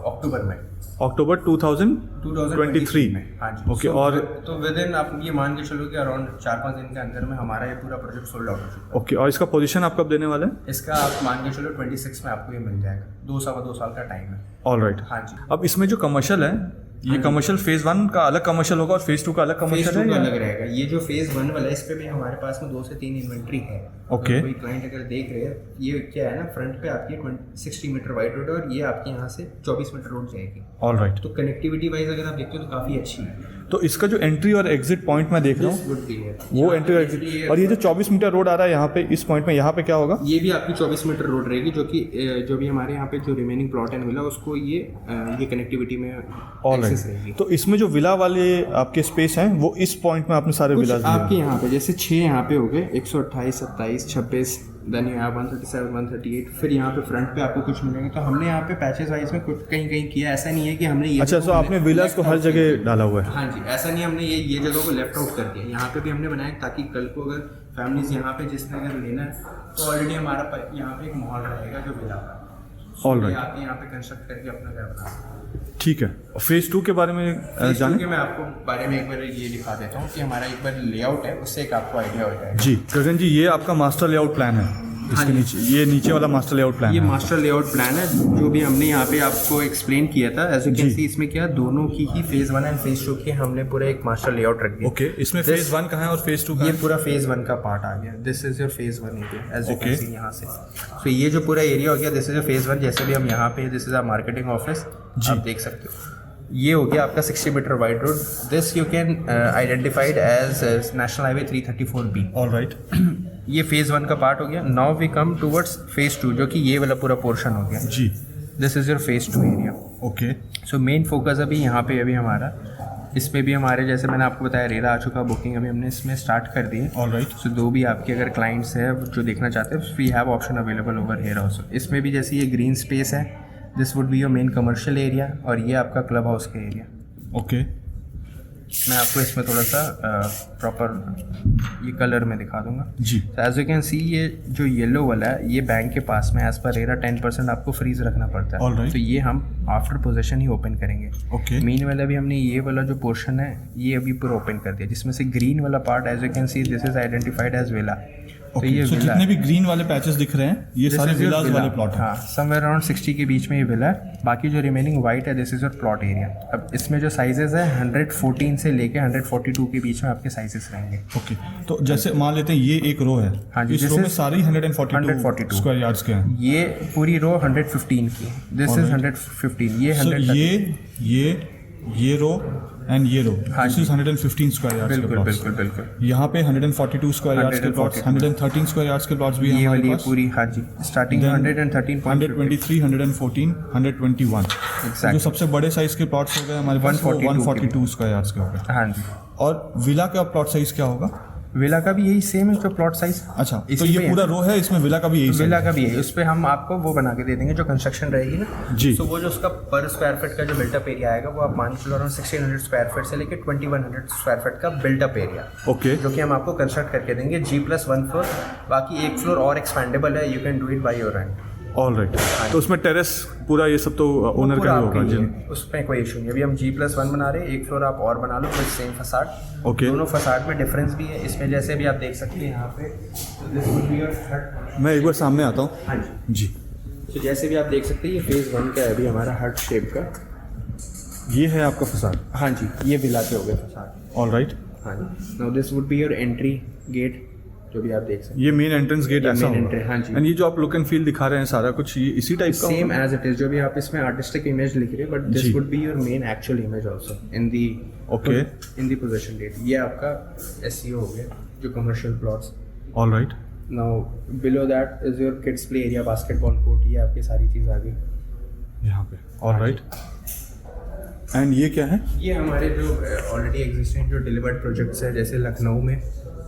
अक्टूबर में, अक्टूबर 2023 में। हाँ जी। ओके। So, और तो विद इन आप ये मान के चलो कि अराउंड 4-5 दिन के अंदर में हमारा ये पूरा प्रोजेक्ट सोल्ड आउट हो चुका ओके। और इसका पोजीशन आप कब देने वाले हैं? है। इसका आप मान के चलो 26 में आपको ये मिल जाएगा। 2 साल का टाइम है। All right. हाँ जी। अब इसमें जो कमर्शियल है, ये कमर्शियल फेज 1 का अलग कमर्शियल होगा और फेज 2 का अलग फेज कमर्शियल 2 का है अलग या? रहेगा। ये जो फेज 1 वाला है इस पे भी हमारे पास में 2 से 3 इन्वेंट्री है। Okay. अगर कोई क्लाइंट अगर देख रहे हैं, ये क्या है ना, फ्रंट पे आपकी 60 मीटर वाइड रोड है और ये आपके यहाँ से 24 मीटर रोड जाएगी। All right. तो कनेक्टिविटी वाइज अगर आप देखते हो तो काफ़ी अच्छी है। तो इसका जो एंट्री और एग्जिट पॉइंट मैं देख रहा हूँ, गुड भी है वो एंट्री और एग्जिट, और ये जो 24 मीटर रोड आ रहा है यहाँ पे इस पॉइंट में, यहाँ पे क्या होगा? ये भी आपकी 24 मीटर रोड रहेगी, जो कि जो भी हमारे यहाँ पे जो रिमेनिंग प्लॉट एंड विला उसको ये कनेक्टिविटी में ऑल एक्सेस रहेगी। राइट। तो इसमें जो विला वाले आपके स्पेस हैं वो इस पॉइंट में आपने सारे कुछ विलास आपके यहाँ पे जैसे 6 यहाँ पे हो गए, 128, 27, 26, देन यू हैव 137, 138, फिर यहाँ पे फ्रंट पे आपको कुछ मिलेंगे। तो हमने यहाँ पे पैचेस वाइज में कुछ कहीं कहीं किया, ऐसा नहीं है कि हमने ये अच्छा, तो आपने विलास को हर जगह डाला हुआ है? हाँ जी, ऐसा नहीं हमने ये जगह को लेफ्ट आउट कर दिया। यहाँ पे भी हमने बनाया ताकि कल को अगर फैमिलीज यहाँ पे जिसने अगर लेना है तो ऑलरेडी हमारा यहाँ पे एक माहौल रहेगा जो विला का। All right. आके यहाँ पे कंस्ट्रक्ट करके अपना घर बना। ठीक है। फेज 2 के बारे में जाने? मैं आपको बारे में एक बार ये दिखा देता हूँ कि हमारा एक बार लेआउट है, उससे एक आपको आइडिया हो जाएगा। जी गगन जी, ये आपका मास्टर लेआउट प्लान है। इसके नीचे ये नीचे वाला मास्टर लेआउट प्लान ये है। मास्टर लेआउट प्लान है जो भी हमने यहाँ पे आपको एक्सप्लेन किया था। एज यू कैन सी इसमें क्या दोनों की ही फेज 1 एंड फेज 2 की हमने पूरा एक मास्टर लेआउट रख दिया। ओके। इसमें फेज 1 कहाँ है और फेज 2 कहाँ ये है? पूरा फेज 1 का पार्ट आ गया। This is your phase 1 area as you can Okay. See यहाँ से। तो ये जो पूरा एरिया हो गया, दिस इज योर फेज 1। जैसे भी हम यहाँ पे, this is our marketing office, आप देख सकते हो। ये हो गया आपका 60 metre wide road. This you can identified as national highway 334B। All right. ये फेज 1 का पार्ट हो गया। Now we come towards phase 2, जो कि ये वाला पूरा पोर्शन हो गया। जी। This is your phase 2 area. Okay. So main focus अभी यहाँ पे अभी हमारा इसमें भी हमारे जैसे मैंने आपको बताया रेरा आ चुका, बुकिंग अभी हमने इसमें स्टार्ट कर दी है। All right. सो दो भी आपके अगर क्लाइंट्स हैं जो देखना चाहते हैं, we have option available over here also. इसमें भी जैसे ये ग्रीन स्पेस है, this would be your main commercial area, और ये आपका क्लब हाउस का एरिया। ओके। मैं आपको इसमें थोड़ा सा प्रॉपर ये कलर में दिखा दूंगा जी। एज यू कैन सी ये जो येलो वाला है ये बैंक के पास में एज पर रेरा 10% आपको फ्रीज रखना पड़ता है। Alright. तो ये हम आफ्टर पोजेशन ही ओपन करेंगे। ओके। मेन वाला भी हमने ये वाला जो पोर्शन है ये अभी पूरा ओपन कर दिया, जिसमें से ग्रीन वाला part as you can see this is identified as villa. तो ये so विला जितने भी ग्रीन वाले पैचेस दिख रहे हैं ये सारे विलास वाले प्लॉट हैं। हाँ, समवेयर अराउंड 60 के बीच में ये विला है। बाकी जो रिमेनिंग वाइट है this is your plot area. अब इसमें जो साइजेस है 114 से लेके 142 के बीच में आपके साइजेस रहेंगे। ओके, तो जैसे मान लेते हैं ये एक रो है, हाँ जी, इस this रो में is सारी 142 स्क्वायर यार्ड्स के हैं। ये पूरी रो 115 की, दिस इज 115, ये So 100 ये रो एंड ये रो हाँ दिस इज 115 स्क्वायर यार्ड्स के बिल्कुल प्लॉट्स। बिल्कुल बिल्कुल। यहाँ पे 142 स्क्वायर यार्ड्स के प्लॉट्स, 113 स्क्वायर यार्ड्स के प्लॉट्स भी हैं ये हमारे वाली पास। पूरी हाँ जी स्टार्टिंग 113 123, 114, 121 Exactly. जो सबसे बड़े साइज के प्लॉट्स हो गए हमारे पास 142 स्क्वायर यार्ड्स के हो गए। हाँ जी। और विला का प्लॉट साइज क्या होगा? विला का भी यही सेम है जो प्लॉट साइज। अच्छा, तो ये पूरा रो है, इसमें विला का भी यही विला का भी है। उस पर हम आपको वो बना के दे देंगे जो कंस्ट्रक्शन रहेगी ना जी। तो वो जो उसका पर स्क्वायर फीट का जो बिल्टअप एरिया आएगा वो आप मान के चलो अराउंड 1600 स्क्वायर फीट से लेकर 2100 स्क्वायर फीट का बिल्टअप एरिया। ओके, जो कि हम आपको कंस्ट्रक्ट करके देंगे G+1 फ्लोर। बाकी एक फ्लोर और एक्सपेंडेबल है, you can do it by your and. All right. तो उसमें टेरेस पूरा ये सब तो ओनर का ही होगा जी? उसमें कोई इशू नहीं। अभी हम G+1 बना रहे हैं, एक फ्लोर आप और बना लो विद सेम फसाड। ओके। दोनों फसाड में डिफरेंस भी है। इसमें जैसे भी आप देख सकते हैं यहाँ पे this would be your hut। मैं एक बार सामने आता हूँ। हाँ जी जी, तो जैसे भी आप देख सकते हैं ये फेज़ 1 का है अभी हमारा हट शेप का। ये है आपका फसाद। हाँ जी, ये विला के हो गए फसाड। All right. हाँ जी, now this would be your entry gate जो भी आप देख सकते हैं। ये मेन एंट्रेंस गेट ऐसा main होगा। entry, हाँ जी। एंड ये जो आप लुक एंड फील दिखा रहे हैं सारा कुछ ये इसी टाइप का सेम एज इट इज जो भी आप इसमें आर्टिस्टिक इमेज लिख रहे हैं बट जी। This would be your main actual image also in the okay. In the position date. ये आपका एसईओ हो गया जो commercial plots. All right. Now below that is your kids play area, basketball court, ये आपकी सारी चीज़ आ गई यहाँ पे। All right. एंड ये क्या है? ये हमारे जो ऑलरेडी एग्जिस्टिंग जो डिलीवर्ड प्रोजेक्ट्स हैं जैसे लखनऊ में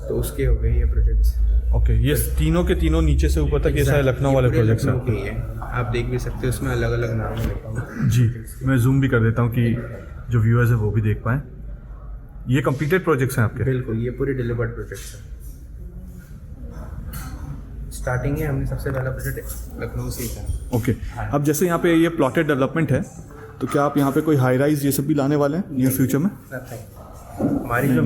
तो उसके हो गए ये प्रोजेक्ट्स। ओके, ये तीनों के तीनों नीचे से ऊपर तक ये सारे लखनऊ वाले प्रोजेक्ट्स हैं। हैं, आप देख भी सकते हो उसमें अलग अलग नाम है लिखा हुआ। जी, मैं जूम भी कर देता हूँ कि जो व्यूअर्स है वो भी देख पाएँ। ये कंप्लीटेड प्रोजेक्ट्स हैं आपके? बिल्कुल, ये पूरे डिलीवर्ड प्रोजेक्ट्स हैं। स्टार्टिंग है हमने सबसे पहला प्रोजेक्ट लखनऊ से ही था। ओके, अब जैसे यहाँ पे ये प्लॉटेड डेवलपमेंट है तो क्या आप यहाँ पे कोई हाई राइज ये सब भी लाने वाले हैं नियर फ्यूचर में? हमारी जो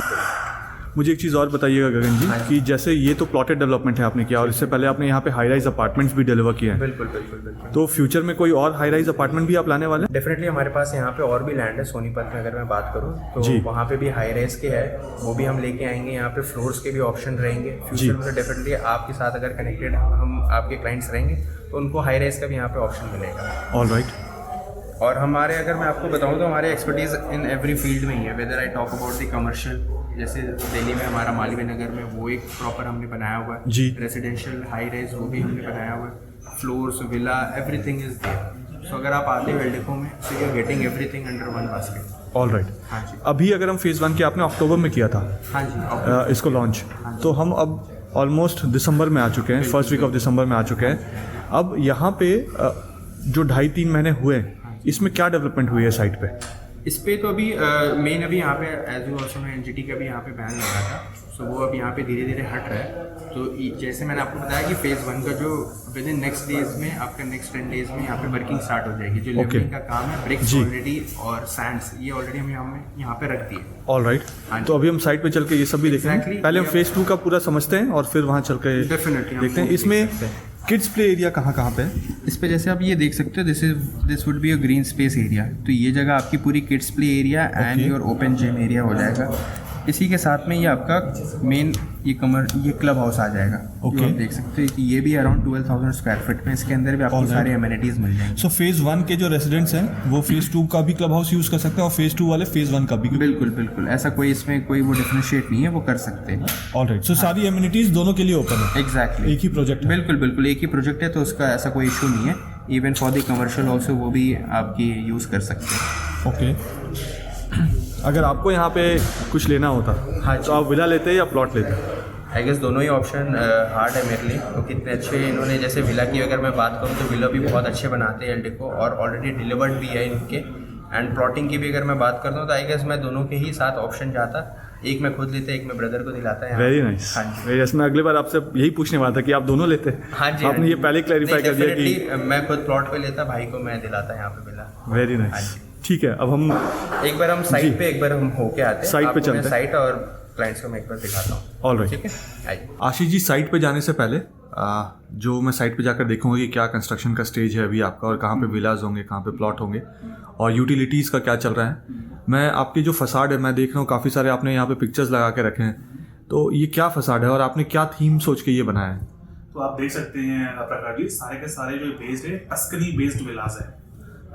मुझे एक चीज़ और बताइएगा गगन जी कि जैसे ये तो प्लॉटेड डेवलपमेंट है आपने किया और इससे पहले आपने यहाँ पे हाई राइज अपार्टमेंट्स भी डिलीवर किए हैं। बिल्कुल बिल्कुल बिल्कुल। तो फ्यूचर में कोई और हाई राइज अपार्टमेंट भी आप लाने वाले हैं? डेफिनेटली हमारे पास यहाँ पे और भी लैंड है सोनीपत में। अगर मैं बात करूँ तो जी। वहाँ पे भी हाई राइज के है, वो भी हम लेके आएंगे। यहाँ पे फ्लोर्स के भी ऑप्शन रहेंगे जी। फ्यूचर में। तो डेफिनेटली आपके साथ अगर कनेक्टेड हम आपके क्लाइंट्स रहेंगे तो उनको हाई राइज का भी यहाँ पे ऑप्शन मिलेगा। All right. और हमारे अगर मैं आपको बताऊँ तो हमारे एक्सपर्टीज़ इन एवरी फील्ड में ही है। Whether I talk about the commercial, जैसे दिल्ली में हमारा मालवीय नगर में वो एक प्रॉपर हमने बनाया हुआ है जी। रेसिडेंशियल हाई राइज वो भी हमने बनाया हुआ है। Floors, villa, everything is there. So अगर आप आते हो एल्डिको में so you are getting everything under one basket. All right. हाँ जी। अभी अगर हम फेज़ 1 की आपने अक्टूबर में किया था हाँ जी इसको लॉन्च, तो हम अब ऑलमोस्ट दिसंबर में आ चुके हैं, फर्स्ट वीक ऑफ दिसंबर में आ चुके हैं। अब यहाँ पे जो 2.5-3 महीने हुए इसमें क्या डेवलपमेंट हुई है साइट पे? इस पे तो अभी मेन अभी यहाँ पे एज यू ऑल्सो एनजीटी का भी यहाँ पे बैन लगा था। सो वो अब यहाँ पे धीरे धीरे हट रहा है। तो जैसे मैंने आपको बताया कि फेज़ 1 का जो विद इन नेक्स्ट डेज में आपका नेक्स्ट 10 डेज में यहाँ पे वर्किंग स्टार्ट हो जाएगी। जो लेवलिंग का काम है, ब्रिक्स ऑलरेडी और सैंड्स ये ऑलरेडी हम यहाँ पे रख दिए। All right. तो अभी हम साइट पे चल के ये सब भी देखेंगे। Exactly. पहले हम फेज़ 2 का पूरा समझते हैं और फिर वहाँ चल के डेफिनेटली देखते हैं। इसमें किड्स प्ले एरिया कहाँ पे है? इस पे जैसे आप ये देख सकते हो this would be a green space area. तो ये जगह आपकी पूरी kids play area and your open gym area हो जाएगा। इसी के साथ में ये आपका मेन ये क्लब हाउस आ जाएगा। Okay. जो आप देख सकते हो कि ये भी अराउंड 12,000 स्क्वायर फीट में, इसके अंदर भी आपको सारे एमिनिटीज मिल जाएंगे। सो फेज़ 1 के जो रेजिडेंट्स हैं वो फेज़ 2 का भी क्लब हाउस यूज़ कर सकते हैं और फेज़ 2 वाले फेज़ 1 का भी? बिल्कुल बिल्कुल, ऐसा कोई इसमें कोई वो डिफरेंशिएट नहीं है, वो कर सकते हैं। All right. सो सारी एमिनिटीज दोनों के लिए ओपन है? एग्जैक्टली, एक ही प्रोजेक्ट है? बिल्कुल बिल्कुल एक ही प्रोजेक्ट है, तो उसका ऐसा कोई इशू नहीं है। Even for the commercial also वो भी आपकी यूज़ कर सकते हैं। ओके। अगर आपको यहाँ पे कुछ लेना होता हाँ तो आप विला लेते या प्लॉट लेते? आई गेस दोनों ही ऑप्शन हार्ड है मेरे लिए। तो कितने अच्छे इन्होंने, जैसे विला की अगर मैं बात करूँ तो विला भी बहुत अच्छे बनाते हैं एल्डिको और ऑलरेडी डिलीवर्ड भी है इनके। एंड प्लॉटिंग की भी अगर मैं बात करता हूँ तो आई गेस मैं दोनों के ही साथ ऑप्शन जाता, एक मैं खुद लेता, एक मैं ब्रदर को दिलाता है। Very nice. हाँ जी, मैं अगली बार आपसे यही पूछने वाला था कि आप दोनों लेते हैं। हाँ जी, आपने ये पहले क्लैरिफाई कर दिया कि मैं खुद प्लॉट पे लेता, भाई को मैं दिलाता यहाँ पे मिला। Very nice. ठीक है, अब हम एक बार हम साइट पे एक बार हम होके आते हैं, साइट पे चलते हैं, साइट और क्लाइंट्स को मैं एक बार दिखाता हूँ। ऑलराइट, ठीक है, आइए। आशीष जी, साइट पे जाने से पहले जो मैं साइट पे जाकर देखूंगा कि क्या कंस्ट्रक्शन का स्टेज है अभी आपका, और कहाँ पे विलाज होंगे, कहाँ पे प्लॉट होंगे, और यूटिलिटीज़ का क्या चल रहा है। मैं आपकी जो फसाड है मैं देख रहा हूँ, काफ़ी सारे आपने यहाँ पे पिक्चर्स लगा के रखे हैं, तो ये क्या फसाड है और आपने क्या थीम सोच के ये बनाया है? तो आप देख सकते हैं प्रकाश जी, सारे के सारे जो बेस्ड है टस्कनी बेस्ड विलास है।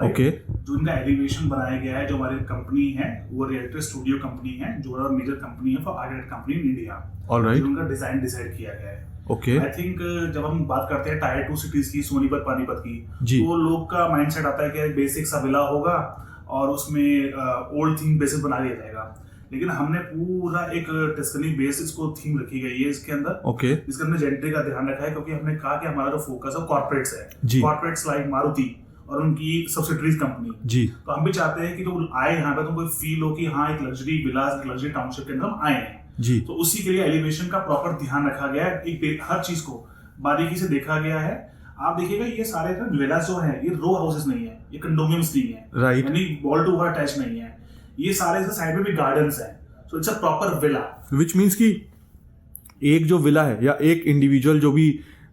ओके। जो इनका एलिवेशन बनाया गया है, जो हमारी कंपनी है वो रियल्टर स्टूडियो कंपनी है, जो मेजर कंपनी है for architect company in India. Alright. उनका डिजाइन डिसाइड किया गया है। ओके। आई थिंक जब हम बात करते हैं टायर 2 सिटीज की, सोनीपत पानीपत की, जी, तो लोग का माइंडसेट आता है कि बेसिक सा विला होगा और उसमें ओल्ड थीम बेसिस बना दिया जाएगा, लेकिन हमने पूरा एक टस्कनी बेस इसको थीम रखी गई है इसके अंदर। ओके। इसके अंदर जेंट्री का ध्यान रखा है, क्योंकि हमने कहा कि हमारा जो फोकस है कॉर्पोरेट्स है, जी, कॉर्पोरेट्स लाइक मारुति और उनकी सब्सिडरीज कंपनी। जी, तो हम भी चाहते हैं कि जो आए यहाँ पे तुमको फील हो कि हाँ एक लग्जरी विलास, एक लग्जरी टाउनशिप के अंदर हम आए हैं। जी। तो उसी के लिए एलिवेशन का प्रॉपर ध्यान रखा गया है, एक हर चीज को बारीकी से देखा गया है। आप देखिएगा ये सारे विलास जो है ये रो हाउसेस नहीं है, ये कंडोमिनियम्स नहीं है, राइट, यानी वॉल टू वॉल अटैच नहीं है, ये सारे साइड में भी गार्डन्स हैं। So it's a proper villa, which means कि एक जो विला है या एक इंडिविजुअल जो भी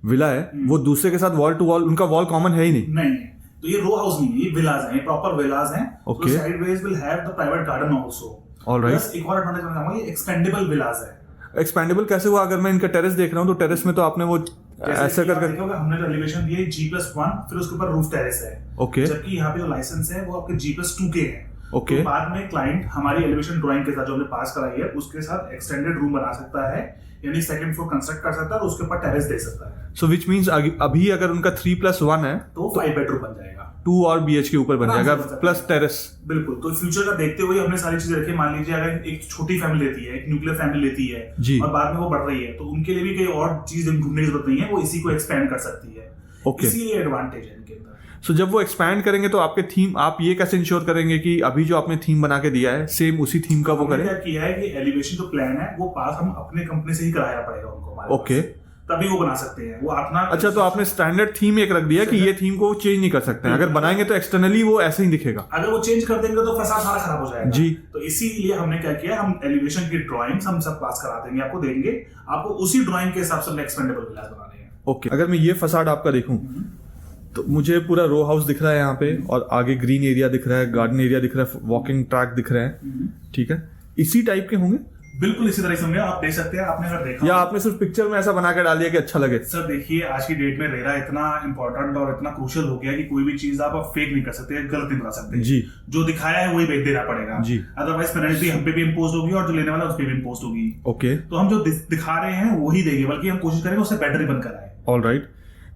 विला है वो दूसरे के साथ वॉल टू वॉल, उनका वॉल कॉमन है ही नहीं है। तो ये रो हाउस नहीं है, ये विलास हैं, ये प्रॉपर विलास हैं। Okay. तो sideways will have the private garden also. Alright. एक और एडवांटेज मैं कहूंगा, ये एक्सपेंडेबल विलास है। एक्सपेंडेबल कैसे हुआ? अगर मैं इनका टेरेस देख रहा हूँ तो टेरेस में तो आपने वो ऐसा करके, हमने जो एलिवेशन दिया G+1, फिर उसके ऊपर रूफ टेरेस है। ओके। जबकि यहाँ पे जो लाइसेंस है वो आपके G+2 के है। ओके। तो बाद में क्लाइंट हमारी एलिवेशन ड्राइंग के साथ जो हमने पास कराई है उसके साथ एक्सटेंडेड रूम बना सकता है, यानी सेकंड फ्लोर कंस्ट्रक्ट कर सकता है और उसके ऊपर टेरेस दे सकता है। सो विच मीन्स अभी अगर उनका 3+1 है तो 5 बेडरूम बन जाएगा, 2 और BH के ऊपर बन जाएगा प्लस टेरेस। बिल्कुल। तो फ्यूचर का देखते हुए हमने सारी चीजें रखी। मान लीजिए अगर एक छोटी फैमिली लेती है, एक न्यूक्लियर फैमिली लेती है जी, और बाद में वो बढ़ रही है, तो उनके लिए भी कोई और चीज ढूंढने की जरूरत नहीं है, वो इसी को एक्सपेंड कर सकती है। ओके। इसीलिए एडवांटेज है इनके अंदर। सो जब वो एक्सपैंड करेंगे तो आपके थीम, आप ये कैसे इंश्योर करेंगे कि अभी जो आपने थीम बना के दिया है सेम उसी थीम का वो करें? क्या किया है कि एलिवेशन जो प्लान है वो पास हम अपने कंपनी से ही कराया पड़ेगा उनको हमारे ओके। तभी वो बना सकते हैं, वो अपना। अच्छा, तो आपने स्टैंडर्ड थीम एक रख दिया कि ये थीम को वो चेंज नहीं कर सकते हैं, अगर बनाएंगे तो एक्सटर्नली वो ऐसे ही दिखेगा। अगर वो चेंज कर देंगे तो फसाद सारा खराब हो जाएगा जी। तो इसीलिए हमने क्या किया, हम एलिवेशन की ड्राइंग्स हम सब पास करा देंगे, आपको देंगे, आपको उसी ड्राइंग के हिसाब से एक्सपेंडेबल विलास बनाने हैं। ओके। अगर मैं ये फसाड आपका देखूं तो मुझे पूरा रो हाउस दिख रहा है यहाँ पे, और आगे ग्रीन एरिया दिख रहा है, गार्डन एरिया दिख रहा है, वॉकिंग ट्रैक दिख रहा है, ठीक है? इसी टाइप के होंगे? बिल्कुल इसी तरह से होंगे, आप देख सकते हैं। आपने अगर देखा या आपने सिर्फ पिक्चर में ऐसा बना के डाल दिया कि अच्छा लगे? सर देखिए, आज की डेट में रेरा इतना इंपॉर्टेंट और इतना क्रूशियल हो गया कि कोई भी चीज आप फेक नहीं कर सकते, गलत नहीं बना सकते जी। जो दिखाया है वही भेज देना पड़ेगा जी, अदरवाइज पेनल्टी हम पे भी इम्पोज होगी और जो लेने वाला उस पे भी इम्पोज होगी। ओके। तो हम जो दिखा रहे हैं वही देंगे, बल्कि हम कोशिश करेंगे उससे बेटर ही बन कर आए। ऑलराइट।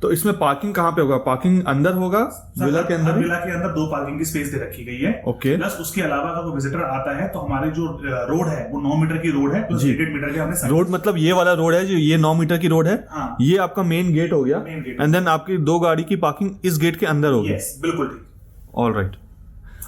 तो इसमें पार्किंग कहाँ पे होगा? पार्किंग अंदर होगा विला के अंदर? विला के अंदर 2 पार्किंग की स्पेस दे रखी गई है। ओके। प्लस उसके अलावा अगर कोई विजिटर आता है तो हमारी जो रोड है वो 9 मीटर की रोड है, प्लस 8 मीटर के हमने रोड, मतलब ये वाला रोड है जो ये 9 मीटर की रोड है। हाँ। ये आपका मेन गेट हो गया, मेन गेट। एंड देन आपकी 2 गाड़ी की पार्किंग इस गेट के अंदर होगी। यस, बिल्कुल ठीक। ऑलराइट।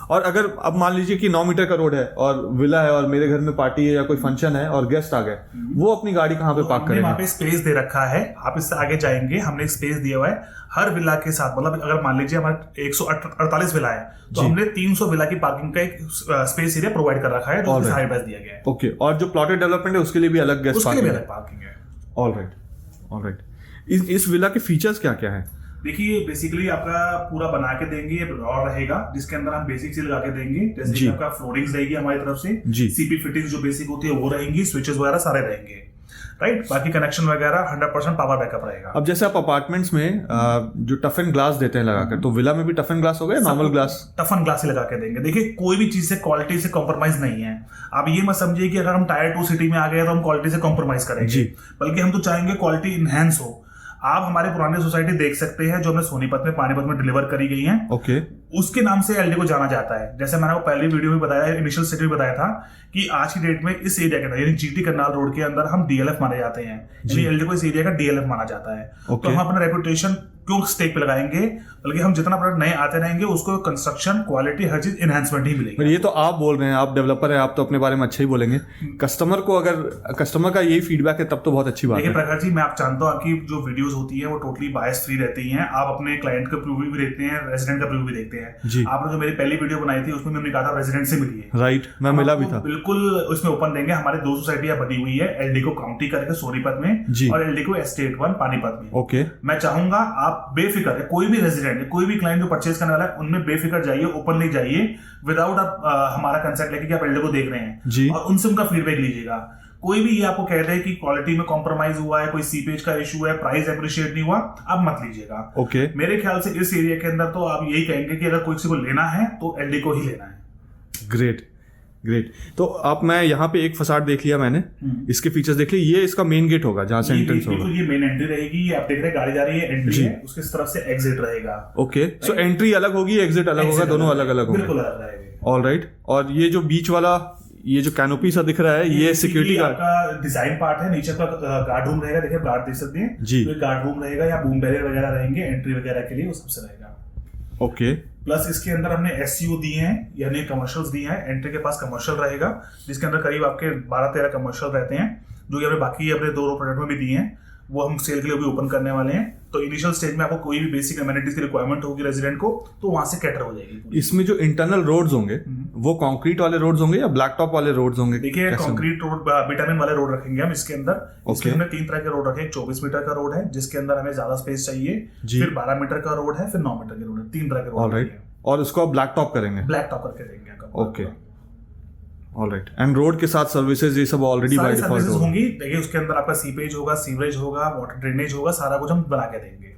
और अगर अब मान लीजिए कि 9 मीटर का रोड है और विला है और मेरे घर में पार्टी है या कोई फंक्शन है और गेस्ट आ गए, वो अपनी गाड़ी कहाँ पे पार्क हमने करेंगे? वहाँ पे स्पेस दे रखा है, आप इससे आगे जाएंगे, हमने एक स्पेस दिया हुआ है हर विला के साथ। मतलब अगर मान लीजिए हमारे 148 विला है तो हमने 300 विला की पार्किंग का एक स्पेस एरिया प्रोवाइड कर रखा है, जो साइड बाय दिया गया है। ओके। और जो प्लॉटेड डेवलपमेंट है उसके लिए भी अलग गेस्ट पार्किंग पार्किंग है। Alright, alright. इस विला के फीचर्स क्या क्या है? देखिए, बेसिकली आपका पूरा बना के देंगे, और रहेगा जिसके अंदर हम बेसिक चीज लगा के देंगे, जैसे कि आपका फ्लोरिंग्स रहेगी हमारी तरफ से, सीपी फिटिंग्स जो बेसिक होती है वो रहेंगी, स्विचेस वगैरह सारे रहेंगे, राइट। बाकी कनेक्शन वगैरह 100% पावर बैकअप रहेगा। अब जैसे आप अपार्टमेंट्स में जो टफ एंड ग्लास देते हैं लगाकर, तो विला में भी टफ एंड ग्लास होगा या normal glass? Toughened glass ही लगा के देंगे। देखिए, कोई भी चीज से क्वालिटी से कॉम्प्रोमाइज नहीं है। आप ये मत समझिए कि अगर हम टायर 2 सिटी में आ गए तो हम क्वालिटी से कॉम्प्रोमाइज करेंगे, बल्कि हम तो चाहेंगे क्वालिटी इनहेंस हो। आप हमारे पुराने सोसाइटी देख सकते हैं जो हमें सोनीपत में पानीपत में डिलीवर करी गई है। ओके। उसके नाम से एलडी को जाना जाता है। जैसे मैंने आपको पहली वीडियो में बताया, इनिशियल स्टेज में बताया था कि आज की डेट में इस एरिया के अंदर, यानी जीटी करनाल रोड के अंदर हम डीएलएफ माने जाते हैं, यानी एलडी को इस एरिया का डीएलएफ माना जाता है। तो हम अपना रेपुटेशन क्यों स्टेक पे लगाएंगे, बल्कि हम जितना प्रोडक्ट नए आते रहेंगे उसको कंस्ट्रक्शन क्वालिटी हर चीज इनहेंसमेंट ही मिलेगी। ये तो आप बोल रहे हैं, आप डेवलपर हैं, आप तो अपने बारे में अच्छा ही बोलेंगे। कस्टमर को अगर कस्टमर का यही फीडबैक है तब तो बहुत अच्छी बात है। देखिए प्रकाश जी, मैं आप जानता हूँ आपकी जो वीडियोस होती है वो टोटली बायस फ्री रहती हैं। आप अपने क्लाइंट का रिव्यू भी देखते हैं, रेजिडेंट का रिव्यू भी देखते हैं जी। आपने जो मेरी पहली वीडियो बनाई थी उसमें मैंने कहा था रेजिडेंट से मिलिए, राइट, मैं मिला भी था। बिल्कुल उसमें ओपन देंगे। हमारे 2 सोसाइटियां बनी हुई है, एलडीको काउंटी करके सोनीपत में जी। और एलडीको एस्टेट 1 पानीपत में। ओके, मैं चाहूंगा आप बेफिक्र है, कोई भी रेजिडेंट है, कोई भी क्लाइंट जो परचेज करने वाला है, उनमें बेफिक्र जाइए, ओपनली जाइए, विदाउट आप हमारा कंसेंट लेके कि आप एलडीको देख रहे हैं जी। और उनसे उनका फीडबैक लीजिएगा। कोई भी ये आपको कह दे कि क्वालिटी में कॉम्प्रोमाइज हुआ है, कोई सीपेज का इशू है, प्राइस एप्रिशिएट नहीं हुआ, आप मत लीजिएगा। ओके, मेरे ख्याल से इस एरिया के अंदर तो आप यही कहेंगे कि अगर किसी को लेना है तो एलडीको ही लेना है। Great great. तो आप, मैं यहाँ पे एक फसाड देख लिया मैंने, इसके फीचर्स देख लिए। ये इसका मेन गेट होगा जहाँ से एंट्रेंस होगा। ये मेन एंट्री रहेगी। ये आप देख रहे हैं गाड़ी जा रही है, एंट्री है, उसके तरफ से एग्जिट रहेगा। ओके, सो एंट्री अलग होगी, एग्जिट अलग होगा, दोनों अलग अलग होंगे। बिल्कुल अलग रहेगा। All right. और ये जो बीच वाला ये जो कैनोपी सा दिख रहा है, ये सिक्योरिटी गार्ड का डिजाइन पार्ट है। नीचे का गार्ड रूम रहेगा, देखिए गार्ड देख सकते हैं जी। तो गार्ड रूम रहेगा, या बूम बैरियर वगैरह रहेंगे एंट्री वगैरह के लिए, वो सबसे रहेगा। ओके, प्लस इसके अंदर हमने एसयू दिए हैं, यानी कमर्शियल्स दिए हैं। एंट्री के पास कमर्शियल रहेगा, जिसके अंदर करीब आपके 12-13 कमर्शियल रहते हैं, जो कि हमने बाकी अपने 2 प्रोडक्ट में भी दिए हैं। वो हम सेल के लिए भी ओपन करने वाले हैं। तो इनिशियल स्टेज में आपको कोई भी बेसिक अमेनिटीज की रिक्वायरमेंट होगी रेजिडेंट को, तो वहां से कैटर हो जाएगी। इसमें जो इंटरनल रोड्स होंगे वो कंक्रीट वाले रोड्स होंगे या ब्लैक टॉप वाले रोड्स होंगे? देखिए कंक्रीट रोड, बिटामिन वाले रोड रखेंगे हम इसके अंदर। इसके हमने 3 तरह के रोड रखे हैं। 24 मीटर का रोड है, जिसके अंदर हमें ज्यादा स्पेस चाहिए, फिर 12 मीटर का रोड है, फिर 9 मीटर के रोड है। 3 तरह के रोड। ऑलराइट, और उसको आप ब्लैक टॉप करेंगे? ब्लैक टॉप करके देंगे। Okay, alright. एंड रोड के साथ सर्विसेज ये सब ऑलरेडी बाय डिफॉल्ट होंगी। देखिए उसके अंदर आपका सीपेज होगा, सीवरेज होगा, वाटर ड्रेनेज होगा, सारा कुछ हम बना के देंगे।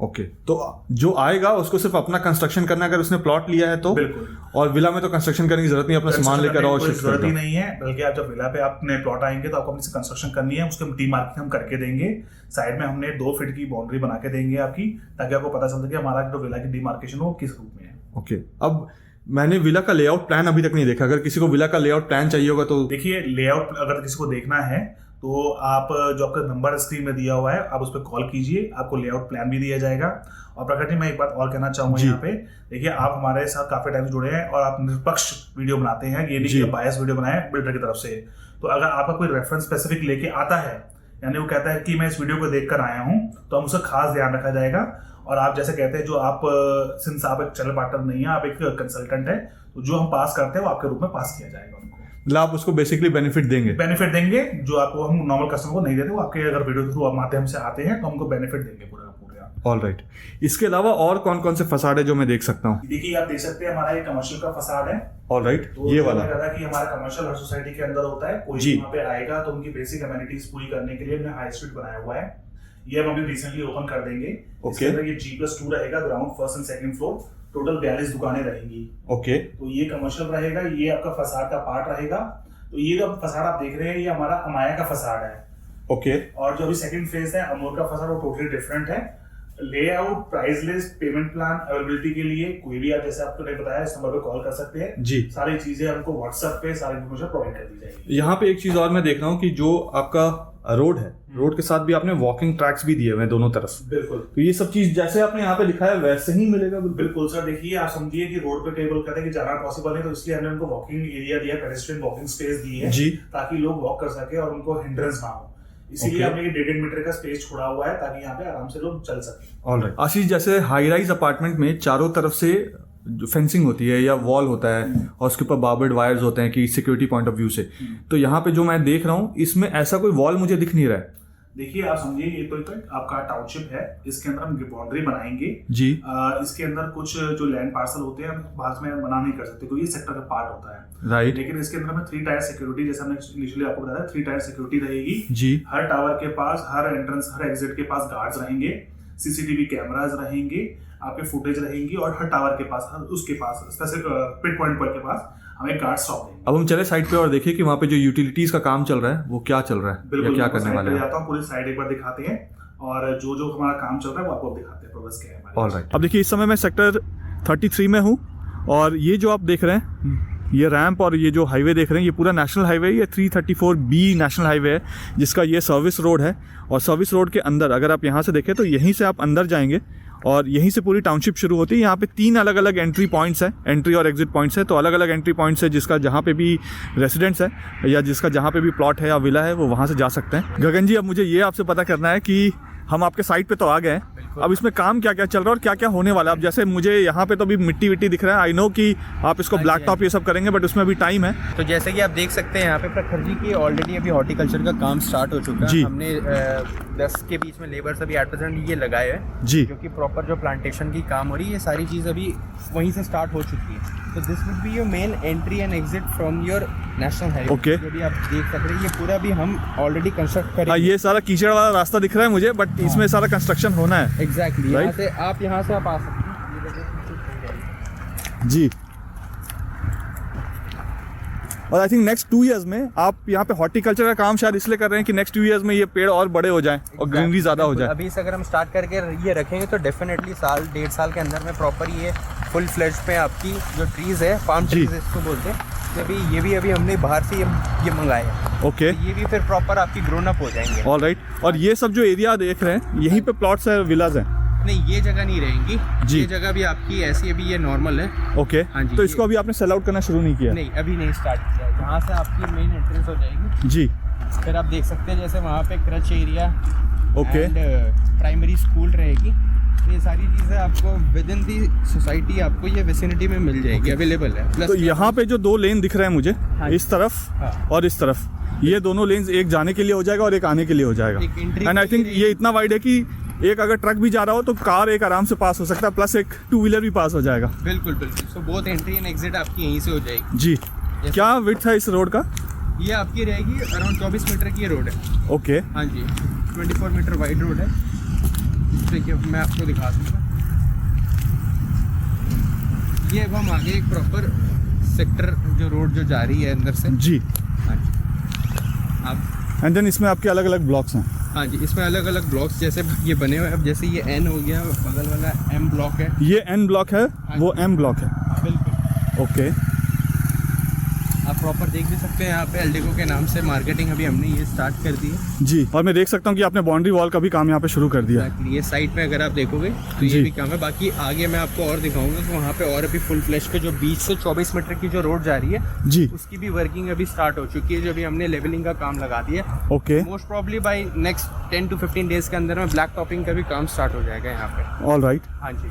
ओके, तो जो आएगा उसको सिर्फ अपना कंस्ट्रक्शन करना है, अगर उसने प्लॉट लिया है तो। बिल्कुल। और विला में तो कंस्ट्रक्शन करने की जरूरत नहीं, अपना सामान लेकर आओ, शिफ्ट जरूरत ही नहीं है। बल्कि आप जब विला पे आपने प्लॉट आएंगे तो आपको अपनी कंस्ट्रक्शन करनी है, उसके डी मार्किंग हम करके देंगे। साइड में हमने 2 फीट की बाउंड्री बना के देंगे आपकी, ताकि आपको पता चल सके हमारा जो विला की डिमार्केशन वो किस रूप में है। ओके, अब मैंने विला का लेआउट प्लान अभी तक नहीं देखा। अगर किसी को विला का लेआउट प्लान चाहिए होगा तो देखिए, लेआउट अगर किसी को देखना है तो आप जो आपका नंबर स्क्रीन में दिया हुआ है, आप उस पर कॉल कीजिए, आपको लेआउट प्लान भी दिया जाएगा। और प्रकट जी, मैं एक बात और कहना चाहूंगा यहाँ पे, देखिए आप हमारे साथ काफी टाइम जुड़े हैं और आप निष्पक्ष वीडियो बनाते हैं, ये नहीं कि बायस वीडियो बनाए बिल्डर की तरफ से। तो अगर आपका कोई रेफरेंस स्पेसिफिक लेके आता है, यानी वो कहता है कि मैं इस वीडियो को देखकर आया हूँ, तो हम उसका खास ध्यान रखा जाएगा। और आप जैसे कहते हैं, जो आप सिंस आप एक चैनल पार्टनर नहीं है, आप एक कंसल्टेंट है, तो जो हम पास करते हैं वो आपके रूप में पास किया जाएगा उनको। मतलब आप उसको बेसिकली बेनिफिट देंगे जो आपको हम नॉर्मल कस्टमर को नहीं देते, वो आपके अगर वीडियो के थ्रू माध्यम से आते हैं तो हमको बेनिफिट देंगे पूरा। ऑलराइट। इसके अलावा और कौन कौन से फसाड है जो मैं देख सकता हूँ? देखिए, आप देख सकते हैं हमारा ये कमर्शियल का फसाड है। ऑलराइट, तो ये वाला कि हमारा कमर्शियल हर सोसाइटी के अंदर होता है। कोई यहाँ पे आएगा तो उनकी बेसिक अमेनिटीज पूरी करने के लिए हमने हाई स्ट्रीट बनाया हुआ है। ये हम अभी रिसेंटली ओपन कर देंगे। ओके, ये G+2 रहेगा, ground, first and second floor, total 42 दुकानें रहेंगी। ओके, तो ये कमर्शियल रहेगा, ये आपका फसाड का पार्ट रहेगा। तो ये जो फसाड आप देख रहे हैं, ये हमारा अमाया का फसाड है। ओके, और जो अभी सेकंड फेज है अमोर का फसाड, वो टोटली डिफरेंट है। Layout, price list, payment plan, availability के लिए कोई भी आप, जैसे आपको नहीं बताया, इस नंबर पे कॉल कर सकते हैं जी। सारी चीजें हमको व्हाट्सएप पे सारी इन्फॉर्मेशन प्रोवाइड कर दी जाएगी। यहाँ पे एक चीज और मैं देख रहा हूँ कि जो आपका रोड है, रोड के साथ भी आपने वॉकिंग ट्रैक्स भी दिए हुए हैं दोनों तरफ। बिल्कुल। तो ये सब चीज जैसे आपने यहाँ पे लिखा है वैसे ही मिलेगा? बिल्कुल सर। देखिए, आप समझिए कि रोड पे कई लोग कहते हैं कि जाना पॉसिबल नहीं, तो इसलिए हमने उनको वॉकिंग एरिया दिया, पेडेस्ट्रियन वॉकिंग स्पेस दी है जी, ताकि लोग वॉक कर सके और उनको हिंड्रेंस ना हो। इसीलिए हमने ये 1.5 मीटर का स्पेस छोड़ा हुआ है, ताकि यहाँ पे आराम से लोग चल सके। ऑलराइट। आशीष, जैसे हाई राइज अपार्टमेंट में चारों तरफ से जो फेंसिंग होती है या वॉल होता है और उसके ऊपर बार्बर्ड वायर्स होते हैं कि सिक्योरिटी पॉइंट ऑफ व्यू से, तो यहाँ पे जो मैं देख रहा हूँ इसमें ऐसा कोई वॉल मुझे दिख नहीं रहा है। देखिए, आप समझिए, ये तो आपका टाउनशिप है, इसके अंदर हम बाउंड्री बनाएंगे जी। इसके अंदर कुछ जो लैंड पार्सल होते हैं बाद में मना नहीं कर सकते, क्योंकि ये सेक्टर का पार्ट होता है। राइट। लेकिन इसके अंदर में 3 टायर सिक्योरिटी, जैसे हमने इनिशियली आपको बताया, 3 टायर सिक्योरिटी रहेगी जी। हर टावर के पास, हर एंट्रेंस, हर एग्जिट के पास गार्ड्स रहेंगे, सीसीटीवी कैमराज रहेंगे, आपके फुटेज रहेंगी, और हर टावर के पास, हर उसके पास, पिट पॉइंट पर के पास हमें गार्ड स्टॉप देंगे। अब हम चले साइड पे और देखिए कि वहाँ पे जो यूटिलिटीज का काम चल रहा है वो क्या चल रहा है, बिल्कुल, क्या करने वाले हैं। जाता हूँ, पूरी साइड एक बार दिखाते हैं और जो हमारा काम चल रहा है वो आपको दिखाते हैं, प्रोग्रेस क्या है। ऑलराइट। अब देखिए, इस समय मैं सेक्टर 33 में हूँ और ये जो आप देख रहे हैं, ये रैंप और ये जो हाईवे देख रहे हैं, ये पूरा नेशनल हाईवे, ये 334B नेशनल हाईवे है, जिसका ये सर्विस रोड है। और सर्विस रोड के अंदर अगर आप यहाँ से देखें तो यहीं से आप अंदर जाएंगे और यहीं से पूरी टाउनशिप शुरू होती है। यहाँ पे 3 अलग अलग एंट्री पॉइंट्स हैं, एंट्री और एग्जिट पॉइंट्स हैं। तो अलग अलग एंट्री पॉइंट्स है, जिसका जहाँ पे भी रेसिडेंट्स है या जिसका जहाँ पे भी प्लॉट है या विला है वो वहाँ से जा सकते हैं। गगन जी, अब मुझे ये आपसे पता करना है कि हम आपके साइट पे तो आ गए हैं, अब इसमें काम क्या क्या चल रहा है और क्या क्या होने वाला है। अब जैसे मुझे यहाँ पे तो अभी मिट्टी विट्टी दिख रहा है, आई नो कि आप इसको ब्लैक टॉप ये सब करेंगे, बट उसमें अभी टाइम है। तो जैसे कि आप देख सकते हैं यहाँ पे प्रखर जी की ऑलरेडी अभी हॉर्टिकल्चर का काम स्टार्ट हो चुका है जी। हमने 10 के बीच में लेबर्स अभी 8% ये लगाए हैं जी। क्योंकि प्रॉपर जो प्लांटेशन की काम हो रही है ये सारी चीज़ अभी वहीं से स्टार्ट हो चुकी है। तो this would be your main entry and exit from your national highway. Okay. जो भी आप देख सकते हैं ये पूरा भी हम ऑलरेडी कंस्ट्रक्ट हाँ, करेंगे। ये सारा कीचड़ वाला रास्ता दिख रहा है मुझे, बट इसमें सारा कंस्ट्रक्शन होना है। Exactly Right. यहाँ से आप आ सकते हैं। ये देखो, जी। और आई थिंक नेक्स्ट 2 इयर्स में आप यहाँ पे हॉर्टिकल्चर का काम शायद इसलिए कर रहे हैं कि नेक्स्ट 2 इयर्स में ये पेड़ और बड़े हो जाएं और ग्रीनरी ज़्यादा हो जाए। अभी से अगर हम स्टार्ट करके ये रखेंगे तो डेफिनेटली साल 1.5 साल के अंदर में प्रॉपर ये फुल फ्लेज पे आपकी जो ट्रीज़ है, पाम जी। ट्रीज इसको बोलते हैं, ये भी अभी हमने बाहर से ये मंगाए हैं। ओके, तो ये भी फिर प्रॉपर आपकी ग्रोन अप हो जाएंगे। All right. और ये सब जो एरिया देख रहे हैं यहीं पे प्लॉट्स है, विलाज हैं? नहीं, ये जगह नहीं रहेंगी जी। ये जगह भी आपकी ऐसी अभी ये नॉर्मल है। ओके, हाँ जी, तो ये- इसको अभी आपने सेल आउट करना शुरू नहीं किया? नहीं, अभी नहीं स्टार्ट किया है। यहाँ से आपकी मेन एंट्रेंस हो जाएगी। जी। फिर आप देख सकते हैं जैसे वहाँ पे creche area okay. And primary school रहेगी। तो ये सारी चीज़ें आपको विद इन दी सोसाइटी आपको ये विसिनिटी में मिल जाएगी, अवेलेबल है। प्लस तो यहाँ पे जो 2 लेन दिख रहे हैं मुझे, हाँ। इस तरफ हाँ। और इस तरफ, ये दोनों लेन्स एक जाने के लिए हो जाएगा और एक आने के लिए हो जाएगा। एक entry एंड आई के थिंक लिए ये इतना वाइड है कि एक अगर ट्रक भी जा रहा हो तो कार एक आराम से पास हो सकता है, प्लस एक 2 व्हीलर भी पास हो जाएगा। बिल्कुल बिल्कुल। So both entry and exit आपकी यहीं से हो जाएगी। जी। क्या विड्थ है इस रोड का? ये आपकी रहेगी अराउंड 24 मीटर की रोड है। ओके। हाँ जी, 24 मीटर वाइड रोड है। देखिए मैं आपको दिखा दूँगा। ये अब हम आगे एक प्रॉपर सेक्टर जो रोड जो जा रही है अंदर से। जी। हाँ जी। आप एंड देन इसमें आपके अलग अलग ब्लॉक्स हैं? हाँ जी, इसमें अलग अलग ब्लॉक्स जैसे ये बने हुए हैं। अब जैसे ये एन हो गया, बगल वाला एम ब्लॉक है। ये एन ब्लॉक है, वो एम ब्लॉक है। बिल्कुल। ओके। आप प्रॉपर देख भी सकते हैं यहाँ पे एल्डिको के नाम से मार्केटिंग अभी हमने ये स्टार्ट कर दी है। जी। और मैं देख सकता हूँ कि आपने बाउंड्री वॉल का भी काम यहाँ पे शुरू कर दिया है। Exactly, ये साइड पे अगर आप देखोगे तो जी। ये भी काम है। बाकी आगे मैं आपको और दिखाऊंगा तो वहाँ पे और अभी फुल फ्लैश पे जो 20 से 24 मीटर की जो रोड जा रही है जी। उसकी भी वर्किंग अभी स्टार्ट हो चुकी है। जो अभी हमने लेवलिंग का काम लगा दिया है। Okay, most probably by next 10 to 15 days के अंदर में ब्लैक टॉपिंग का भी काम स्टार्ट हो जाएगा यहाँ पे। All right. हाँ जी,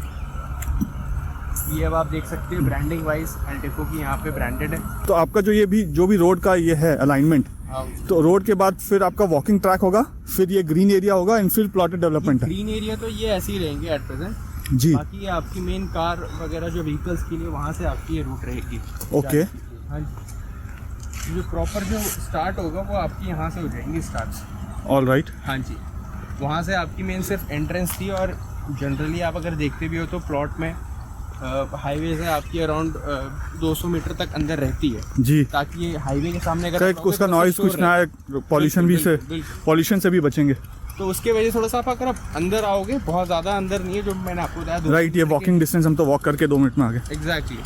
ये अब आप देख सकते हैं ब्रांडिंग वाइज एल्डिको की यहाँ पे ब्रांडेड है। तो आपका जो भी रोड का ये है अलाइनमेंट, हाँ, तो रोड के बाद फिर आपका वॉकिंग ट्रैक होगा, फिर ये ग्रीन एरिया होगा एंड फिर प्लॉटेड डेवलपमेंट है? ग्रीन एरिया तो ये ऐसे ही रहेंगे एट प्रेजेंट। जी। बाकी ये आपकी मेन कार वगैरह जो व्हीकल्स के लिए वहाँ से आपकी ये रूट रहेगी। ओके। हाँ जी, जो प्रॉपर जो स्टार्ट होगा वो आपकी यहाँ से हो जाएंगी स्टार्ट। All right. हाँ जी, वहाँ से आपकी मेन सिर्फ एंट्रेंस थी। और जनरली आप अगर देखते भी हो तो प्लॉट में हाईवेज है आपकी अराउंड 200 मीटर तक अंदर रहती है, जी। ताकि ये हाईवे के सामने अगर करेक्ट, आप रहोगे उसका तो नॉइज शोर कुछ ना आए, पॉल्यूशन भी से, बिल्कुल, बिल्कुल। पॉल्यूशन से भी बचेंगे। तो उसके वजह से थोड़ा सा आप अगर आप अंदर आओगे, बहुत ज़्यादा अंदर नहीं है, जो मैंने आपको बताया 200 राइट। ये मीटर के- वॉकिंग डिस्टेंस हम तो वॉक करके 2 मिनट में आ गए। एग्जैक्टली।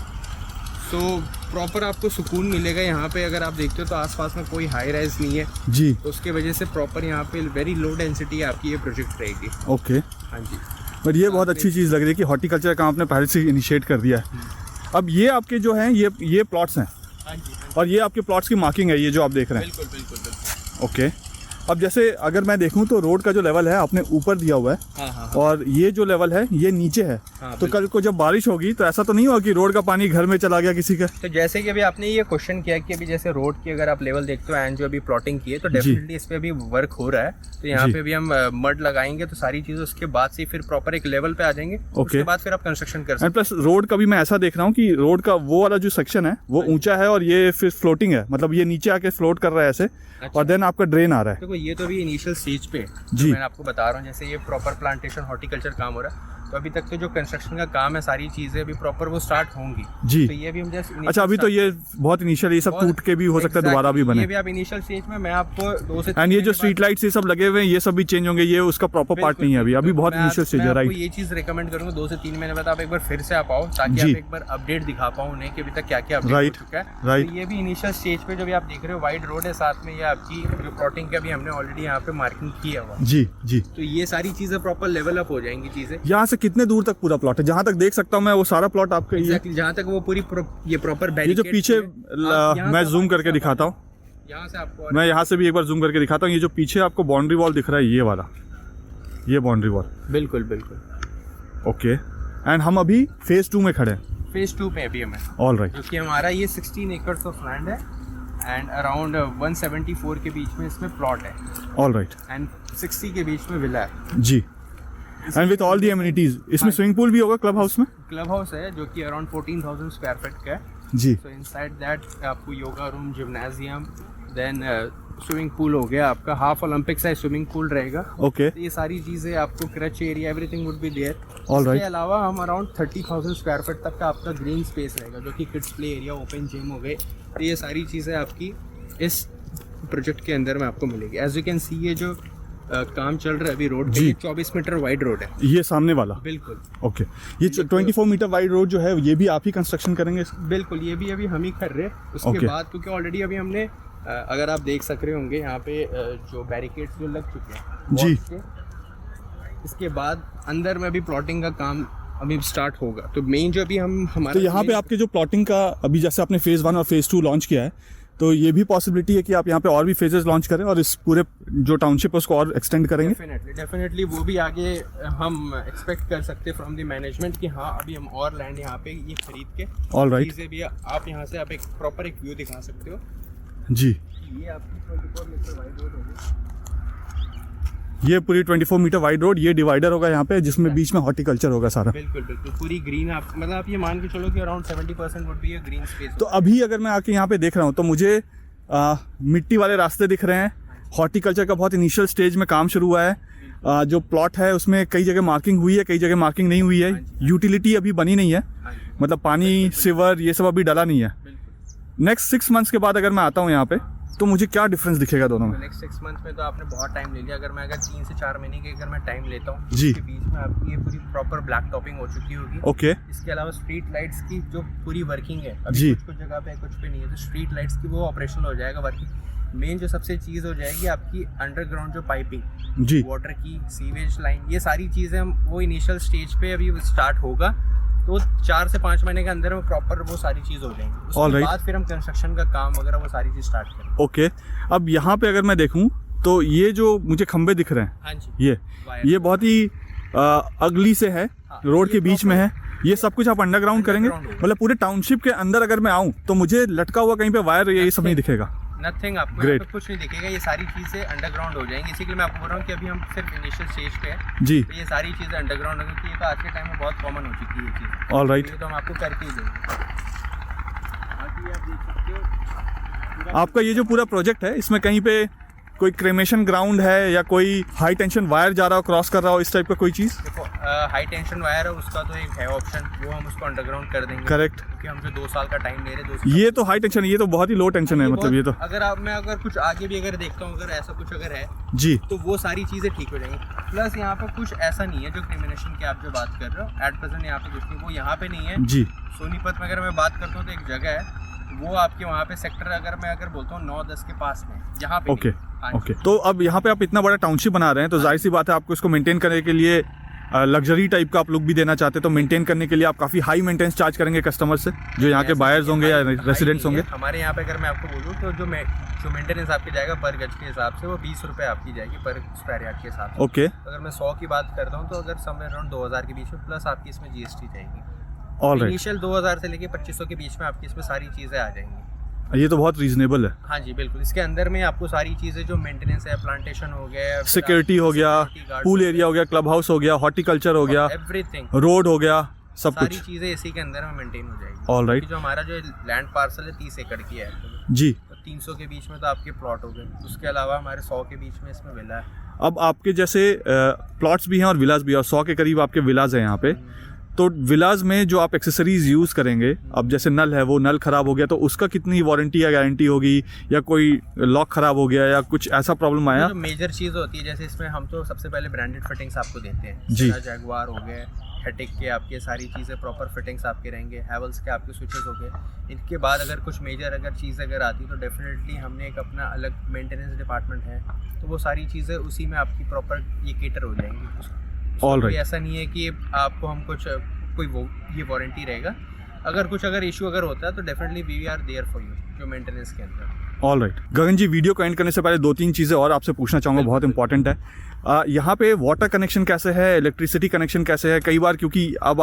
सो प्रॉपर आपको सुकून मिलेगा यहाँ पे। अगर आप देखते हो तो आसपास में कोई हाई राइज नहीं है, जी। तो उसके वजह से प्रॉपर यहाँ पे वेरी लो डेंसिटी आपकी ये प्रोजेक्ट रहेगी। ओके। हाँ जी। बट ये बहुत अच्छी चीज़ लग रही है कि हॉर्टिकल्चर का काम आपने पहले से इनिशिएट कर दिया है। अब ये आपके जो हैं ये प्लॉट्स हैं हाँ जी, और ये आपके प्लॉट्स की मार्किंग है, ये जो आप देख रहे हैं? बिल्कुल बिल्कुल बिल्कुल। ओके। अब जैसे अगर मैं देखूं तो रोड का जो लेवल है आपने ऊपर दिया हुआ है, हाँ हाँ और ये जो लेवल है ये नीचे है। हाँ, तो कल को जब बारिश होगी तो ऐसा तो नहीं होगा कि रोड का पानी घर में चला गया किसी का? तो जैसे कि अभी आपने ये क्वेश्चन किया कि अभी जैसे रोड की अगर आप लेवल देखते हो एंड जो अभी प्लॉटिंग की है, तो डेफिनेटली इस पे अभी वर्क हो रहा है। तो यहाँ जी। पे भी हम मड लगाएंगे तो सारी चीज़ें उसके बाद से फिर प्रॉपर एक लेवल पे आ जाएंगे। उसके बाद फिर आप कंस्ट्रक्शन कर सकते एंड प्लस रोड का भी मैं ऐसा देख रहा हूँ कि रोड का वो वाला जो सेक्शन है वो ऊंचा है और ये फिर फ्लोटिंग है, मतलब ये नीचे आके फ्लोट कर रहा है ऐसे, और देन आपका ड्रेन आ रहा है। देखो ये तो अभी इनिशियल स्टेज पे जी। जो मैंने आपको बता रहा हूँ, जैसे ये प्रॉपर प्लांटेशन हॉर्टिकल्चर काम हो रहा है, तो अभी तक तो जो कंस्ट्रक्शन का काम है सारी चीजें अभी प्रॉपर वो स्टार्ट होंगी। जी। तो ये भी हम जस्ट अच्छा, अभी तो ये बहुत इनिशियल, ये सब टूट के भी हो सकता है, दोबारा भी बने। ये भी आप इनिशियल स्टेज में मैं आपको 2 से 3 एंड ये जो महीने स्ट्रीट लाइट्स ये सब लगे हुए हैं ये सब भी चेंज होंगे, ये उसका प्रॉपर पार्ट नहीं है अभी बहुत इनिशियल स्टेज है। मैं राइट। आपको ये चीज रिकमेंड करूंगा 2 से 3 महीने बाद आप एक बार फिर से आप आओ, ताकि जी। आप एक बार अपडेट दिखा पाओ उन्हें कि अभी तक क्या क्या अपडेट हो राइट, चुका है। राइट। तो ये भी इनिशियल स्टेज पे जो भी आप देख रहे हो वाइड रोड है, साथ में ये आपकी जो प्लॉटिंग का भी हमने ऑलरेडी यहाँ पे मार्किंग किया हुआ। जी। जी। तो ये सारी चीजें प्रॉपर लेवल अप हो जाएंगी चीजें। यहाँ से कितने दूर तक पूरा प्लॉट है? जहाँ तक देख सकता हूँ मैं वो सारा प्लॉट आपका ही है। जहाँ तक वो पूरी ये प्रॉपर ये जो पीछे मैं जूम करके दिखाता हूँ, यहाँ से आपको, मैं यहाँ से भी एक बार जूम करके दिखाता हूँ। ये जो पीछे आपको बाउंड्री वॉल दिख रहा है, ये वाला, ये बाउंड्री वॉल। बिल्कुल बिल्कुल। ओके, एंड हम अभी फेज 2 में खड़े हैं। फेज 2 पे अभी हमें, ऑल राइट। क्योंकि हमारा ये 16 एकर्स ऑफ लैंड है एंड अराउंड 174 के बीच में इसमें प्लॉट है। All right. एंड 60 के बीच में विला है जी। And with all the amenities, इसमें स्विमिंग पूल भी होगा क्लब हाउस में? क्लब हाउस है जो कि अराउंड 14,000 स्क्वायर फीट का है जी। सो इनसाइड दैट आपको yoga room, gymnasium, then swimming pool हो गया आपका, half Olympic size swimming pool रहेगा। ओके, तो ये सारी चीज़ें आपको, creche area, everything would be there. All right. इसके अलावा हम अराउंड 30,000 स्क्वायर फीट तक का आपका ग्रीन स्पेस रहेगा जो कि kids play area, open gym हो गए। तो ये सारी चीज़ें आपकी इस प्रोजेक्ट के अंदर में आपको मिलेगी। एज यू कैन सी ये जो काम चल रहा है अभी रोड पे, जी। ये 24 मीटर वाइड रोड है। ये सामने वाला? बिल्कुल। ओके, ये 24 मीटर वाइड रोड जो है ये भी आप ही कंस्ट्रक्शन करेंगे? बिल्कुल, ये भी अभी हम ही कर रहे हैं। उसके Okay. बाद क्योंकि ऑलरेडी अभी हमने अगर आप देख सक रहे होंगे यहाँ पे जो बैरिकेड्स जो लग चुके हैं जी। walls के, इसके बाद अंदर में अभी प्लॉटिंग का काम अभी स्टार्ट होगा। तो मेन जो अभी हम हमारा, तो यहाँ पे आपके जो प्लॉटिंग का अभी जैसे आपने फेज 1 और फेज 2 लॉन्च किया है, तो ये भी पॉसिबिलिटी है कि आप यहाँ पे और भी फेजेस लॉन्च करें और इस पूरे जो टाउनशिप है उसको और एक्सटेंड करेंगे? डेफिनेटली वो भी आगे हम एक्सपेक्ट कर सकते हैं फ्रॉम द मैनेजमेंट कि हाँ अभी हम और लैंड यहाँ पे ये खरीद के ऑल राइट। चीज़ें भी आप यहाँ से आप एक प्रॉपर एक व्यू दिखा सकते हो। जी, ये आपकी 24 मीटर वाइड रोड होगी। ये पूरी 24 मीटर वाइड रोड, ये डिवाइडर होगा यहाँ पे जिसमें बीच में हॉर्टिकल्चर होगा सारा। बिल्कुल बिल्कुल, पूरी ग्रीन। आप मतलब आप ये मान के चलो कि around 70% would be a green space. तो अभी अगर मैं आके यहाँ पे देख रहा हूँ तो मुझे मिट्टी वाले रास्ते दिख रहे हैं। हॉर्टिकल्चर का बहुत इनिशियल स्टेज में काम शुरू हुआ है। जो प्लॉट है उसमें कई जगह मार्किंग हुई है, कई जगह मार्किंग नहीं हुई है। यूटिलिटी अभी बनी नहीं है, मतलब पानी, सिवर, ये सब अभी डला नहीं है। नेक्स्ट 6 मंथ्स के बाद अगर मैं आता हूँ यहाँ पे तो मुझे क्या डिफरेंस दिखेगा दोनों में? नेक्स्ट 6 मंथ में तो आपने बहुत टाइम ले लिया। अगर 3 से 4 महीने के अगर मैं टाइम लेता हूँ जी, इसके बीच में आपकी ये पूरी प्रॉपर ब्लैक टॉपिंग हो चुकी होगी। ओके। इसके अलावा स्ट्रीट लाइट्स की जो पूरी वर्किंग है जी। अभी कुछ जगह पे कुछ पे नहीं है, तो स्ट्रीट लाइट्स की वो ऑपरेशनल हो जाएगा वर्किंग। मेन जो सबसे चीज़ हो जाएगी आपकी अंडरग्राउंड जो पाइपिंग जी, वाटर की, सीवेज लाइन, ये सारी चीज़ें हम वो इनिशियल स्टेज पे अभी स्टार्ट होगा। तो 4 से 5 महीने के अंदर में प्रॉपर वो सारी चीज़ हो जाएंगी। उसके बाद फिर हम कंस्ट्रक्शन का काम वगैरह वो सारी चीज़ स्टार्ट करेंगे। ओके। अब यहाँ पे अगर मैं देखूँ तो ये जो मुझे खंबे दिख रहे हैं, हाँ जी, ये बहुत ही अगली से है, रोड के बीच में है। ये सब कुछ आप अंडरग्राउंड करेंगे? मतलब पूरे टाउनशिप के अंदर अगर मैं आऊँ तो मुझे लटका हुआ कहीं पे वायर ये सब नहीं दिखेगा? नथिंग, आपको यहाँ पे कुछ नहीं दिखेगा। ये सारी चीज़ें अंडरग्राउंड हो जाएंगी। इसी के लिए मैं आपको बोल रहा हूँ कि अभी हम सिर्फ इनिशियल स्टेज पे हैं जी। तो ये सारी चीज़ें अंडरग्राउंड होंगी, क्योंकि ये तो आज के टाइम में बहुत कॉमन हो चुकी है ये चीज़। All right. तो हम आपको करके ही देंगे। बाकी आप देख सकते हो आपका ये जो पूरा प्रोजेक्ट है इसमें कहीं पे कोई क्रेमेशन ग्राउंड है या कोई हाई टेंशन वायर जा रहा हो, क्रॉस कर रहा हो, इस टाइप का कोई चीज़? देखो हाई टेंशन वायर है उसका तो एक है ऑप्शन, वो हम उसको अंडरग्राउंड कर देंगे। करेक्ट। क्योंकि हम जो 2 साल का टाइम ले रहे हैं, 2 ये तो हाई टेंशन, ये तो बहुत ही लो टेंशन है, मतलब ये तो अगर कुछ आगे भी अगर देखता हूँ, अगर ऐसा कुछ अगर है जी तो वो सारी चीज़ें ठीक हो जाएंगी। प्लस यहाँ पर कुछ ऐसा नहीं है जो क्रिमिनेशन की आप जो बात कर रहे हो, एट प्रेजेंट यहाँ पे कुछ नहीं, वो यहाँ पे नहीं है जी। सोनीपत में अगर मैं बात करता हूँ तो एक जगह है, वो आपके वहाँ पे सेक्टर अगर मैं बोलता हूँ 9-10 के पास में, यहाँ पे ओके ओके। तो अब यहाँ पे आप इतना बड़ा टाउनशिप बना रहे हैं तो जाहिर सी बात है आपको इसको मेंटेन करने के लिए लग्जरी टाइप का आप लुक भी देना चाहते हैं, तो मेंटेन करने के लिए आप काफ़ी हाई मेंटेनेंस चार्ज करेंगे कस्टमर से, जो यहाँ के बायर्स होंगे या रेसिडेंट्स होंगे? हमारे यहाँ पे अगर मैं आपको बोलूँ तो जो मेंटेनेंस आपकी जाएगा पर गज के हिसाब से वो 20 रुपये आपकी जाएगी पर स्क्वायर यार्ड के हिसाब से। ओके। अगर मैं 100 की बात करता हूँ तो अगर समवेयर अराउंड 2000 के बीच में, प्लस आपकी इसमें GST जाएगी। All right. इनिशियल 2000 से लेके 2500 के बीच में आपकी इसमें सारी चीज़ें आ जाएंगी। ये तो बहुत रीजनेबल है। हाँ जी बिल्कुल। इसके अंदर में आपको सारी चीज़ें जो मेंटेनेंस है, प्लांटेशन हो गया, सिक्योरिटी हो गया, पूल एरिया हो गया, क्लब हाउस हो गया, हॉर्टिकल्चर हो गया, एवरीथिंग, रोड हो गया, सब सारी कुछ चीज़ें इसी के अंदर में मेंटेन हो जाएगी। All right. जो हमारा जो लैंड पार्सल है 30 एकड़ की है जी, तो 300 के बीच में तो आपके प्लॉट हो गए। उसके अलावा हमारे 100 के बीच में इसमें विला है। अब आपके जैसे प्लॉट्स भी हैं और विलास भी हैं, और 100 के करीब आपके विलास हैं यहाँ पे। तो विलास में जो आप एक्सेसरीज यूज़ करेंगे, अब जैसे नल है, वो नल ख़राब हो गया तो उसका कितनी वारंटी या गारंटी होगी, या कोई लॉक ख़राब हो गया या कुछ ऐसा प्रॉब्लम आया? जो मेजर चीज़ होती है, जैसे इसमें हम तो सबसे पहले ब्रांडेड फिटिंग्स आपको देते हैं जी। जैगुआर हो गए, हेटिक के आपके सारी चीज़ें प्रॉपर फिटिंग्स आपके रहेंगे, हैवल्स के आपके स्विचेस हो गए। इनके बाद अगर कुछ मेजर अगर चीज़ अगर आती तो डेफिनेटली हमने एक अपना अलग मेंटेनेंस डिपार्टमेंट है, तो वो सारी चीज़ें उसी में आपकी प्रॉपर ये केटर हो जाएंगी। All कोई right. ऐसा नहीं है कि आपको हम कुछ कोई वो ये वारंटी रहेगा। अगर इशू अगर होता है तो definitely we are there for you जो मेंटेनेंस के अंदर। All right Gagan ji, video को एंड करने से पहले 2-3 चीज़ें और आपसे पूछना चाहूँगा, बहुत इंपॉर्टेंट है। यहाँ पे वाटर कनेक्शन कैसे है, इलेक्ट्रिसिटी कनेक्शन कैसे है? कई बार क्योंकि अब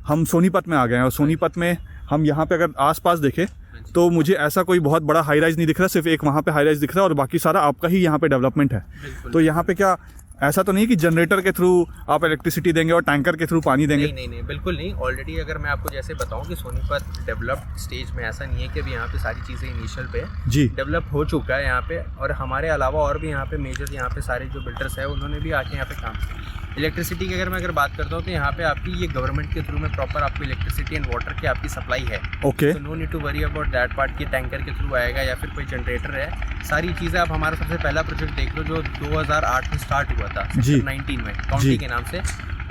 हम सोनीपत में आ गए हैं और सोनीपत में हम यहाँ पे अगर आसपास देखें तो मुझे ऐसा कोई बहुत बड़ा हाई राइज नहीं दिख रहा, सिर्फ एक वहाँ पे हाई राइज दिख रहा है और बाकी सारा आपका ही यहाँ पे डेवलपमेंट है। तो यहाँ पे क्या ऐसा तो नहीं कि जनरेटर के थ्रू आप इलेक्ट्रिसिटी देंगे और टैंकर के थ्रू पानी देंगे? नहीं, बिल्कुल नहीं। ऑलरेडी अगर मैं आपको जैसे बताऊं कि सोनीपत डेवलप्ड स्टेज में ऐसा नहीं है कि अभी यहाँ पे सारी चीज़ें इनिशियल पे जी डेवलप हो चुका है यहाँ पे, और हमारे अलावा और भी यहाँ पे मेजर यहाँ पे सारे जो बिल्डर्स हैं उन्होंने भी आके यहाँ पे काम किया। इलेक्ट्रिसिटी की अगर मैं बात करता हूँ तो यहाँ पे आपकी ये गवर्नमेंट के थ्रू में प्रॉपर आपको इलेक्ट्रिसिटी एंड वाटर की आपकी सप्लाई है। ओके, तो no need to worry about that part कि टैंकर के थ्रू आएगा या फिर कोई जनरेटर है। सारी चीज़ें आप हमारा सबसे पहला प्रोजेक्ट देख लो जो 2008 में स्टार्ट हुआ था, जी 19 में काउंटी के नाम से,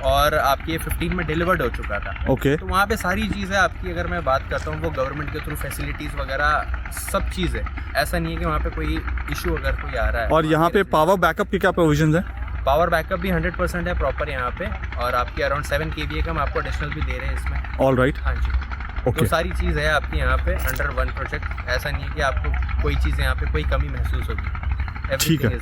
और आपकी ये 15 में डिलीवर्ड हो चुका था। ओके, तो वहाँ पे सारी चीज़ें आपकी अगर मैं बात करता हूँ वो गवर्नमेंट के थ्रू फैसिलिटीज़ वगैरह सब चीज़ है। ऐसा नहीं है कि वहाँ पे कोई इशू अगर कोई आ रहा है। और यहाँ पे पावर बैकअप के क्या प्रोविजन है? पावर बैकअप भी 100% है प्रॉपर यहाँ पे, और आपकी अराउंड 7 kVA का हम आपको एडिशनल भी दे रहे हैं इसमें। ऑल राइट, हाँ जी, ओके, तो सारी चीज़ है आपकी यहाँ पे अंडर वन प्रोजेक्ट। ऐसा नहीं है कि आपको कोई चीज़ यहाँ पे कोई कमी महसूस होगी। ठीक है,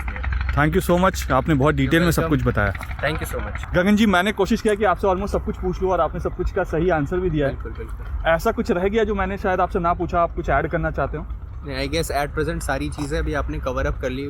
थैंक यू सो मच, आपने बहुत डिटेल में सब कुछ बताया। थैंक यू सो मच गगन जी, मैंने कोशिश किया कि आपसे ऑलमोस्ट सब कुछ पूछ लूँ और आपने सब कुछ का सही आंसर भी दिया है। बिल्कुल। ऐसा कुछ रह गया जो मैंने शायद आपसे ना पूछा, आप कुछ ऐड करना चाहते हो? आई गेस एट प्रेजेंट सारी चीज़ें अभी आपने कवर अप कर ली।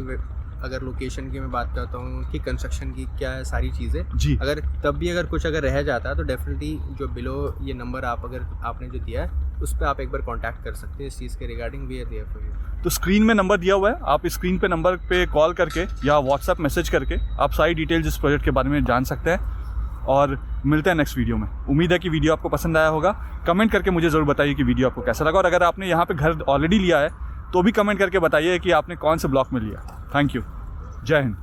अगर लोकेशन की मैं बात करता हूँ कि कंस्ट्रक्शन की क्या है सारी चीज़ें जी, अगर तब भी अगर कुछ अगर रह जाता है तो डेफिनेटली जो बिलो ये नंबर आपने जो दिया है उस पर आप एक बार कांटेक्ट कर सकते हैं इस चीज़ के regarding. We are there for you. तो स्क्रीन में नंबर दिया हुआ है, आप स्क्रीन पे नंबर पे कॉल करके या व्हाट्सएप मैसेज करके आप सारी डिटेल्स इस प्रोजेक्ट के बारे में जान सकते हैं। और मिलते हैं नेक्स्ट वीडियो में। उम्मीद है कि वीडियो आपको पसंद आया होगा। कमेंट करके मुझे ज़रूर बताइए कि वीडियो आपको कैसा लगा, और अगर आपने यहाँ पे घर ऑलरेडी लिया है तो भी कमेंट करके बताइए कि आपने कौन से ब्लॉक में लिया। थैंक यू, जय हिंद।